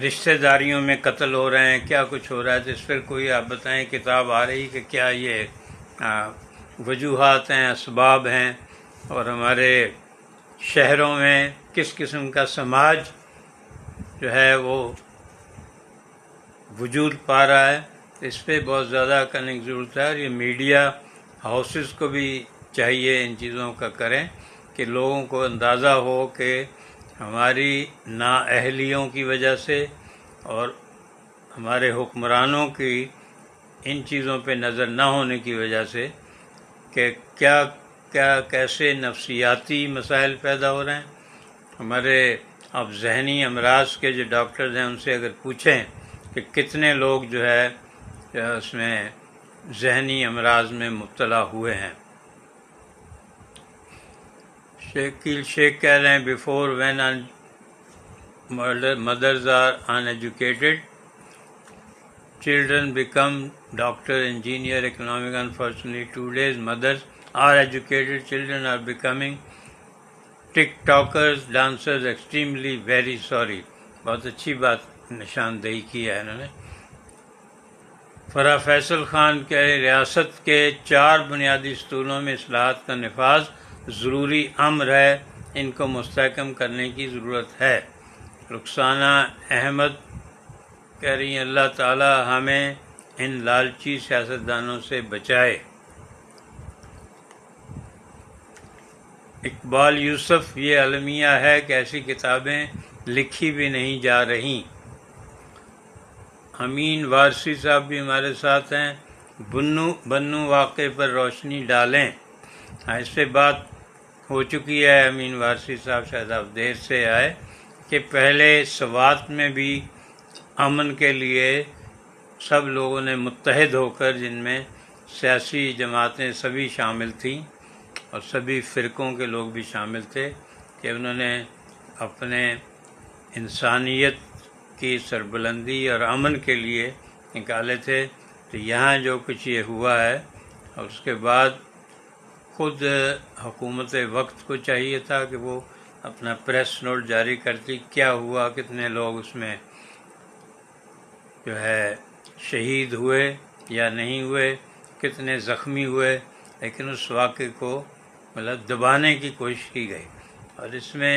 رشتہ داریوں میں قتل ہو رہے ہیں، کیا کچھ ہو رہا ہے۔ تو اس پر کوئی آپ بتائیں کتاب آ رہی کہ کیا یہ وجوہات ہیں، اسباب ہیں، اور ہمارے شہروں میں کس قسم کا سماج جو ہے وہ وجود پا رہا ہے۔ اس پہ بہت زیادہ کرنے کی ضرورت ہے، اور یہ میڈیا ہاؤسز کو بھی چاہیے ان چیزوں کا کریں کہ لوگوں کو اندازہ ہو کہ ہماری نااہلیوں کی وجہ سے اور ہمارے حکمرانوں کی ان چیزوں پہ نظر نہ ہونے کی وجہ سے کہ کیسے نفسیاتی مسائل پیدا ہو رہے ہیں۔ ہمارے اب ذہنی امراض کے جو ڈاکٹرز ہیں ان سے اگر پوچھیں کہ کتنے لوگ جو ہے اس میں ذہنی امراض میں مبتلا ہوئے ہیں۔ شکیل شیخ کہہ رہے ہیں before when mothers are uneducated, children become doctor, engineer, economic. Unfortunately, today's mothers are educated, children are becoming TikTokers, dancers. Extremely very sorry. بہت اچھی بات نشاندہی کی ہے انہوں نے۔ فرح فیصل خان کے ریاست کے 4 بنیادی ستونوں میں اصلاحات کا نفاذ ضروری امر ہے، ان کو مستحکم کرنے کی ضرورت ہے۔ رخسانہ احمد کہہ رہی ہیں اللہ تعالی ہمیں ان لالچی سیاستدانوں سے بچائے۔ اقبال یوسف یہ المیہ ہے کہ ایسی کتابیں لکھی بھی نہیں جا رہی۔ امین وارثی صاحب بھی ہمارے ساتھ ہیں، بنو واقعے پر روشنی ڈالیں۔ اس پہ بات ہو چکی ہے، امین وارثی صاحب شاید آپ دیر سے آئے، کہ پہلے سوات میں بھی امن کے لیے سب لوگوں نے متحد ہو کر، جن میں سیاسی جماعتیں سبھی شامل تھیں اور سبھی فرقوں کے لوگ بھی شامل تھے، کہ انہوں نے اپنے انسانیت کی سربلندی اور امن کے لیے نکالے تھے۔ تو یہاں جو کچھ یہ ہوا ہے، اور اس کے بعد خود حکومت وقت کو چاہیے تھا کہ وہ اپنا پریس نوٹ جاری کرتی، کیا ہوا، کتنے لوگ اس میں جو ہے شہید ہوئے یا نہیں ہوئے، کتنے زخمی ہوئے، لیکن اس واقعے کو مطلب دبانے کی کوشش کی گئی۔ اور اس میں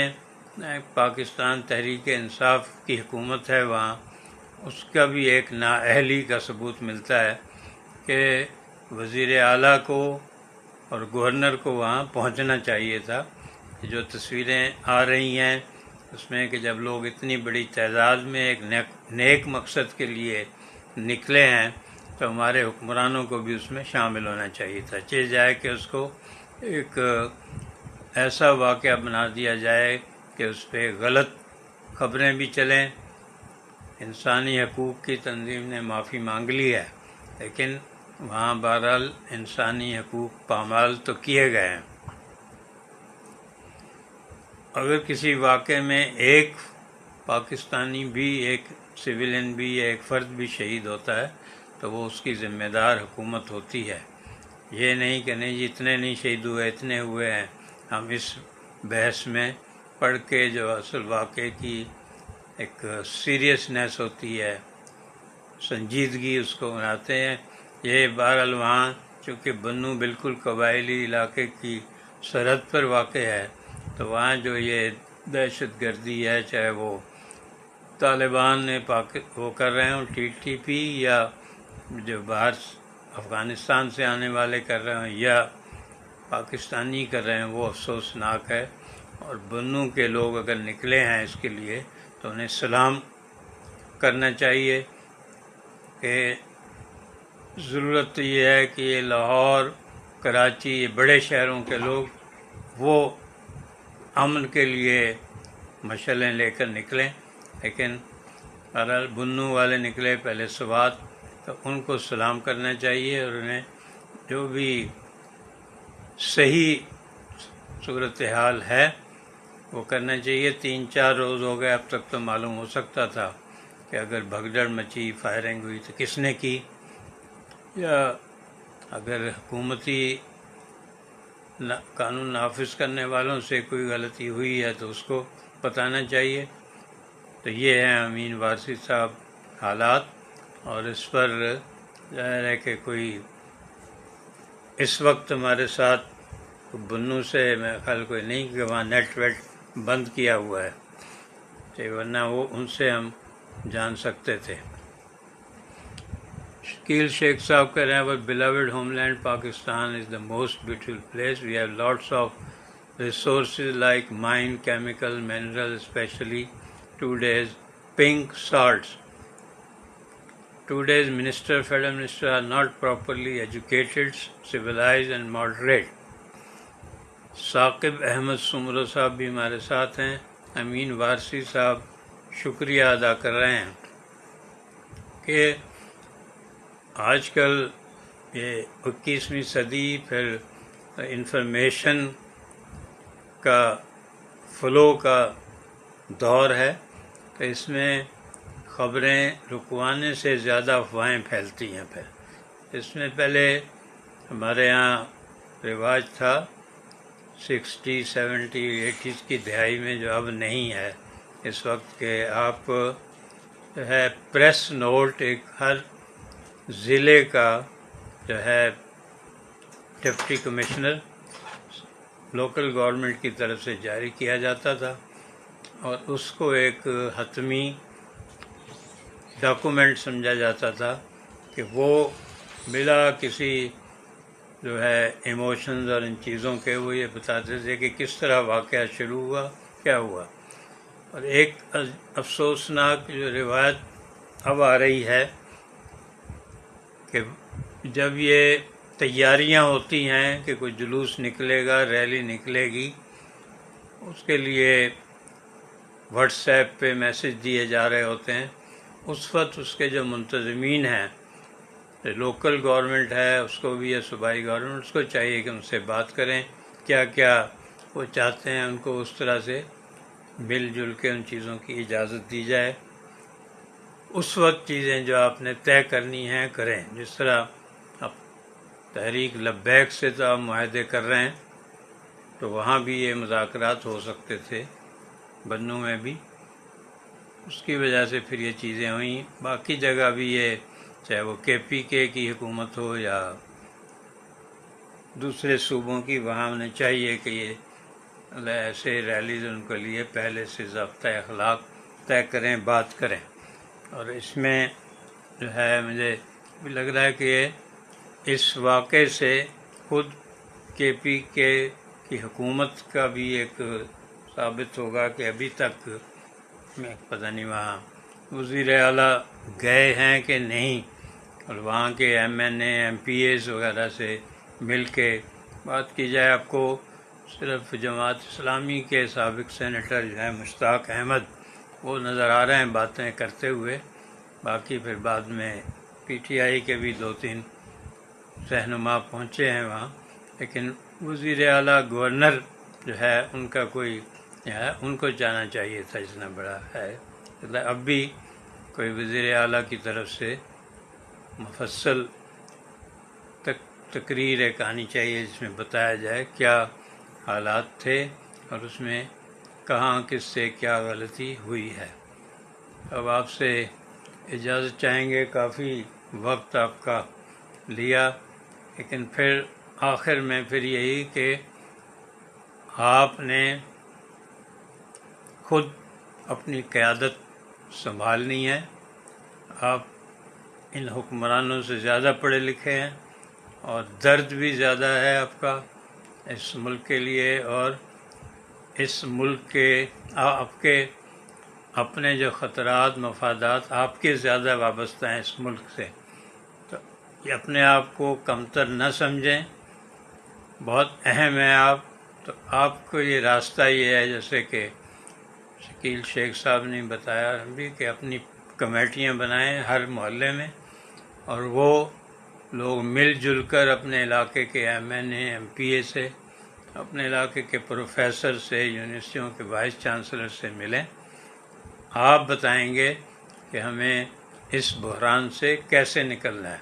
پاکستان تحریک انصاف کی حکومت ہے وہاں، اس کا بھی ایک نااہلی کا ثبوت ملتا ہے کہ وزیر اعلیٰ کو اور گورنر کو وہاں پہنچنا چاہیے تھا۔ جو تصویریں آ رہی ہیں اس میں کہ جب لوگ اتنی بڑی تعداد میں ایک نیک مقصد کے لیے نکلے ہیں تو ہمارے حکمرانوں کو بھی اس میں شامل ہونا چاہیے تھا، چاہے جائے کہ اس کو ایک ایسا واقعہ بنا دیا جائے کہ اس پہ غلط خبریں بھی چلیں۔ انسانی حقوق کی تنظیم نے معافی مانگ لی ہے، لیکن وہاں بہرحال انسانی حقوق پامال تو کیے گئے ہیں۔ اگر کسی واقعے میں ایک پاکستانی بھی، ایک سویلین بھی، ایک فرد بھی شہید ہوتا ہے تو وہ اس کی ذمہ دار حکومت ہوتی ہے۔ یہ نہیں کہ نہیں جی اتنے نہیں شہید ہوئے، اتنے ہوئے ہیں۔ ہم اس بحث میں پڑھ کے جو اصل واقعے کی ایک سیریسنیس ہوتی ہے، سنجیدگی اس کو بناتے ہیں۔ یہ بہرحال وہاں چونکہ بنو بالکل قبائلی علاقے کی سرحد پر واقع ہے، تو وہاں جو یہ دہشت گردی ہے، چاہے وہ طالبان نے وہ کر رہے ہوں ٹی پی، یا جو باہر افغانستان سے آنے والے کر رہے ہوں یا پاکستانی کر رہے ہیں، وہ افسوسناک ہے۔ اور بنو کے لوگ اگر نکلے ہیں اس کے لیے تو انہیں سلام کرنا چاہیے کہ ضرورت یہ ہے کہ یہ لاہور، کراچی، یہ بڑے شہروں کے لوگ وہ امن کے لیے مشعلیں لے کر نکلیں، لیکن بہرحال بنو والے نکلے پہلے سوات، تو ان کو سلام کرنا چاہیے اور انہیں جو بھی صحیح صورتحال ہے وہ کرنا چاہیے۔ 3-4 روز ہو گئے، اب تک تو معلوم ہو سکتا تھا کہ اگر بھگدڑ مچی، فائرنگ ہوئی تو کس نے کی، یا اگر حکومتی قانون نافذ کرنے والوں سے کوئی غلطی ہوئی ہے تو اس کو بتانا چاہیے۔ تو یہ ہیں امین وارثی صاحب حالات، اور اس پر ظاہر ہے کہ کوئی اس وقت ہمارے ساتھ بنو سے میرے خیال کوئی نہیں کہ وہاں نیٹ ویٹ بند کیا ہوا ہے، ورنہ وہ ان سے ہم جان سکتے تھے۔ شکیل شیخ صاحب کہہ رہے ہیں our beloved homeland Pakistan is the most beautiful place. We have lots of resources like mine, chemical, mineral, especially today's pink salts. Today's federal minister are not properly educated, civilized and moderate. Saqib Ahmad Soomro صاحب بھی ہمارے ساتھ ہیں۔ امین وارثی صاحب شکریہ ادا کر رہے ہیں کہ آج کل یہ 21ویں صدی پھر انفارمیشن کا فلو کا دور ہے، تو اس میں خبریں رکوانے سے زیادہ افواہیں پھیلتی ہیں۔ پھر اس میں پہلے ہمارے ہاں رواج تھا 60، 70، 80 کی دہائی میں، جو اب نہیں ہے اس وقت، کہ آپ جو ہے پریس نوٹ ایک ہر ضلع کا جو ہے ڈپٹی کمشنر لوکل گورنمنٹ کی طرف سے جاری کیا جاتا تھا، اور اس کو ایک حتمی ڈاکومنٹ سمجھا جاتا تھا کہ وہ بلا کسی جو ہے ایموشنز اور ان چیزوں کے وہ یہ بتاتے تھے کہ کس طرح واقعہ شروع ہوا، کیا ہوا۔ اور ایک افسوسناک جو روایت اب آ رہی ہے کہ جب یہ تیاریاں ہوتی ہیں کہ کوئی جلوس نکلے گا، ریلی نکلے گی، اس کے لیے واٹس ایپ پہ میسج دیے جا رہے ہوتے ہیں، اس وقت اس کے جو منتظمین ہیں، لوکل گورنمنٹ ہے اس کو بھی یا صوبائی گورنمنٹ، اس کو چاہیے کہ ان سے بات کریں، کیا کیا وہ چاہتے ہیں، ان کو اس طرح سے مل جل کے ان چیزوں کی اجازت دی جائے۔ اس وقت چیزیں جو آپ نے طے کرنی ہیں کریں، جس طرح تحریک لبیک سے تو آپ معاہدے کر رہے ہیں، تو وہاں بھی یہ مذاکرات ہو سکتے تھے، بنوں میں بھی، اس کی وجہ سے پھر یہ چیزیں ہوئیں۔ باقی جگہ بھی یہ، چاہے وہ KPK کی حکومت ہو یا دوسرے صوبوں کی، وہاں انہیں چاہیے کہ یہ ایسے ریلیز ان کے لیے پہلے سے ضابطۂ اخلاق طے کریں، بات کریں۔ اور اس میں جو ہے مجھے بھی لگ رہا ہے کہ یہ اس واقعے سے خود KPK کی حکومت کا بھی ایک ثابت ہوگا کہ ابھی تک میں پتہ نہیں وہاں وزیر اعلیٰ گئے ہیں کہ نہیں، اور وہاں کے MNA MPAs وغیرہ سے مل کے بات کی جائے۔ آپ کو صرف جماعت اسلامی کے سابق سینیٹر جو ہیں مشتاق احمد، وہ نظر آ رہے ہیں باتیں کرتے ہوئے، باقی پھر بعد میں PTI کے بھی 2-3 رہنما پہنچے ہیں وہاں، لیکن وزیر اعلیٰ گورنر جو ہے ان کا کوئی ہے، ان کو جانا چاہیے تھا، اتنا بڑا ہے۔ اب بھی کوئی وزیر اعلیٰ کی طرف سے مفصل تقریر ایک آنی چاہیے جس میں بتایا جائے کیا حالات تھے اور اس میں کہاں کس سے کیا غلطی ہوئی ہے۔ اب آپ سے اجازت چاہیں گے، کافی وقت آپ کا لیا، لیکن پھر آخر میں پھر یہی کہ آپ نے خود اپنی قیادت سنبھالنی ہے۔ آپ ان حکمرانوں سے زیادہ پڑھے لکھے ہیں اور درد بھی زیادہ ہے آپ کا اس ملک کے لیے، اور اس ملک کے آپ کے اپنے جو خطرات مفادات آپ کے زیادہ وابستہ ہیں اس ملک سے، تو یہ اپنے آپ کو کمتر نہ سمجھیں، بہت اہم ہے آپ۔ تو آپ کو یہ راستہ یہ ہے، جیسے کہ شکیل شیخ صاحب نے بتایا بھی، کہ اپنی کمیٹیاں بنائیں ہر محلے میں، اور وہ لوگ مل جل کر اپنے علاقے کے MNA MPA سے، اپنے علاقے کے پروفیسر سے، یونیورسٹیوں کے وائس چانسلر سے ملیں۔ آپ بتائیں گے کہ ہمیں اس بحران سے کیسے نکلنا ہے،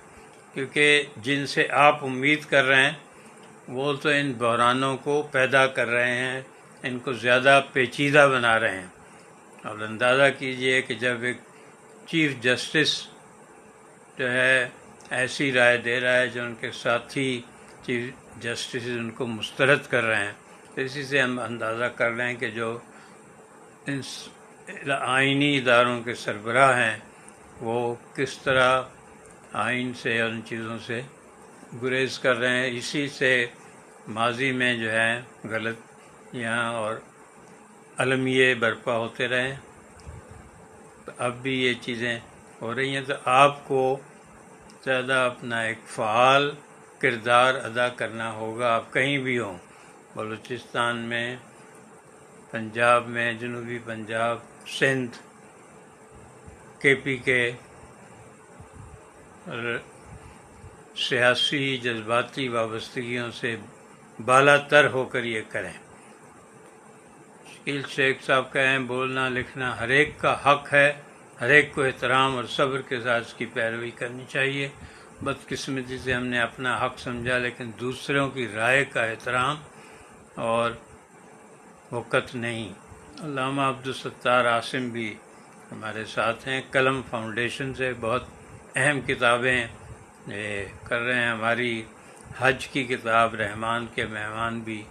کیونکہ جن سے آپ امید کر رہے ہیں وہ تو ان بحرانوں کو پیدا کر رہے ہیں، ان کو زیادہ پیچیدہ بنا رہے ہیں۔ اور اندازہ کیجئے کہ جب ایک چیف جسٹس جو ہے ایسی رائے دے رہا ہے جو ان کے ساتھی چیف جسٹس ان کو مسترد کر رہے ہیں، تو اسی سے ہم اندازہ کر رہے ہیں کہ جو ان آئینی اداروں کے سربراہ ہیں وہ کس طرح آئین سے اور ان چیزوں سے گریز کر رہے ہیں۔ اسی سے ماضی میں جو ہے غلط یہاں اور المیے برپا ہوتے رہے، تو اب بھی یہ چیزیں ہو رہی ہیں۔ تو آپ کو زیادہ اپنا ایک فعال کردار ادا کرنا ہوگا، آپ کہیں بھی ہوں، بلوچستان میں، پنجاب میں، جنوبی پنجاب، سندھ، KPK، سیاسی جذباتی وابستگیوں سے بالا تر ہو کر یہ کریں۔ شکیل شیخ صاحب کہیں بولنا لکھنا ہر ایک کا حق ہے، ہر ایک کو احترام اور صبر کے ساتھ اس کی پیروی کرنی چاہیے۔ بدقسمتی سے ہم نے اپنا حق سمجھا، لیکن دوسروں کی رائے کا احترام اور وقت نہیں۔ علامہ عبدالستار عاصم بھی ہمارے ساتھ ہیں، قلم فاؤنڈیشن سے بہت اہم کتابیں کر رہے ہیں۔ ہماری حج کی کتاب رحمان کے مہمان بھی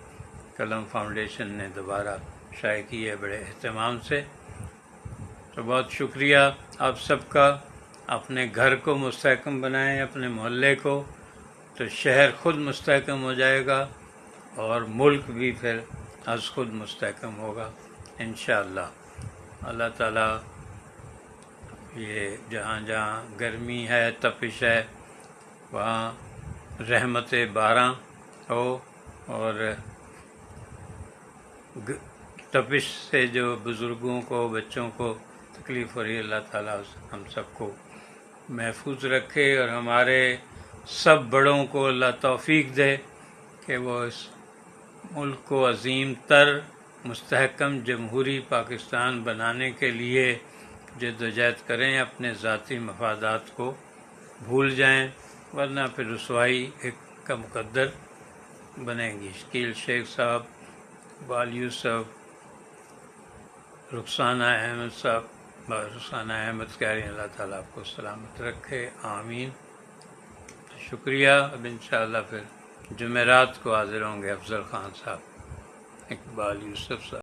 قلم فاؤنڈیشن نے دوبارہ شائع کی ہے بڑے اہتمام سے۔ تو بہت شکریہ آپ سب کا۔ اپنے گھر کو مستحکم بنائیں، اپنے محلے کو، تو شہر خود مستحکم ہو جائے گا اور ملک بھی پھر از خود مستحکم ہوگا انشاءاللہ۔ اللہ تعالیٰ یہ جہاں جہاں گرمی ہے، تپش ہے، وہاں رحمت باران ہو، اور تپش سے جو بزرگوں کو، بچوں کو تکلیف ہو رہی ہے، اللہ تعالیٰ ہم سب کو محفوظ رکھے، اور ہمارے سب بڑوں کو اللہ توفیق دے کہ وہ اس ملک کو عظیم تر مستحکم جمہوری پاکستان بنانے کے لیے جدوجہد کریں، اپنے ذاتی مفادات کو بھول جائیں، ورنہ پھر رسوائی ایک کا مقدر بنیں گی۔ شکیل شیخ صاحب، اقبال یوسف، رخسانہ احمد صاحب، رخسانہ احمد کہہ رہے ہیں اللہ تعالیٰ آپ کو سلامت رکھے، آمین۔ شکریہ۔ اب انشاءاللہ پھر جمعرات کو حاضر ہوں گے افضل خان صاحب، اقبال یوسف صاحب۔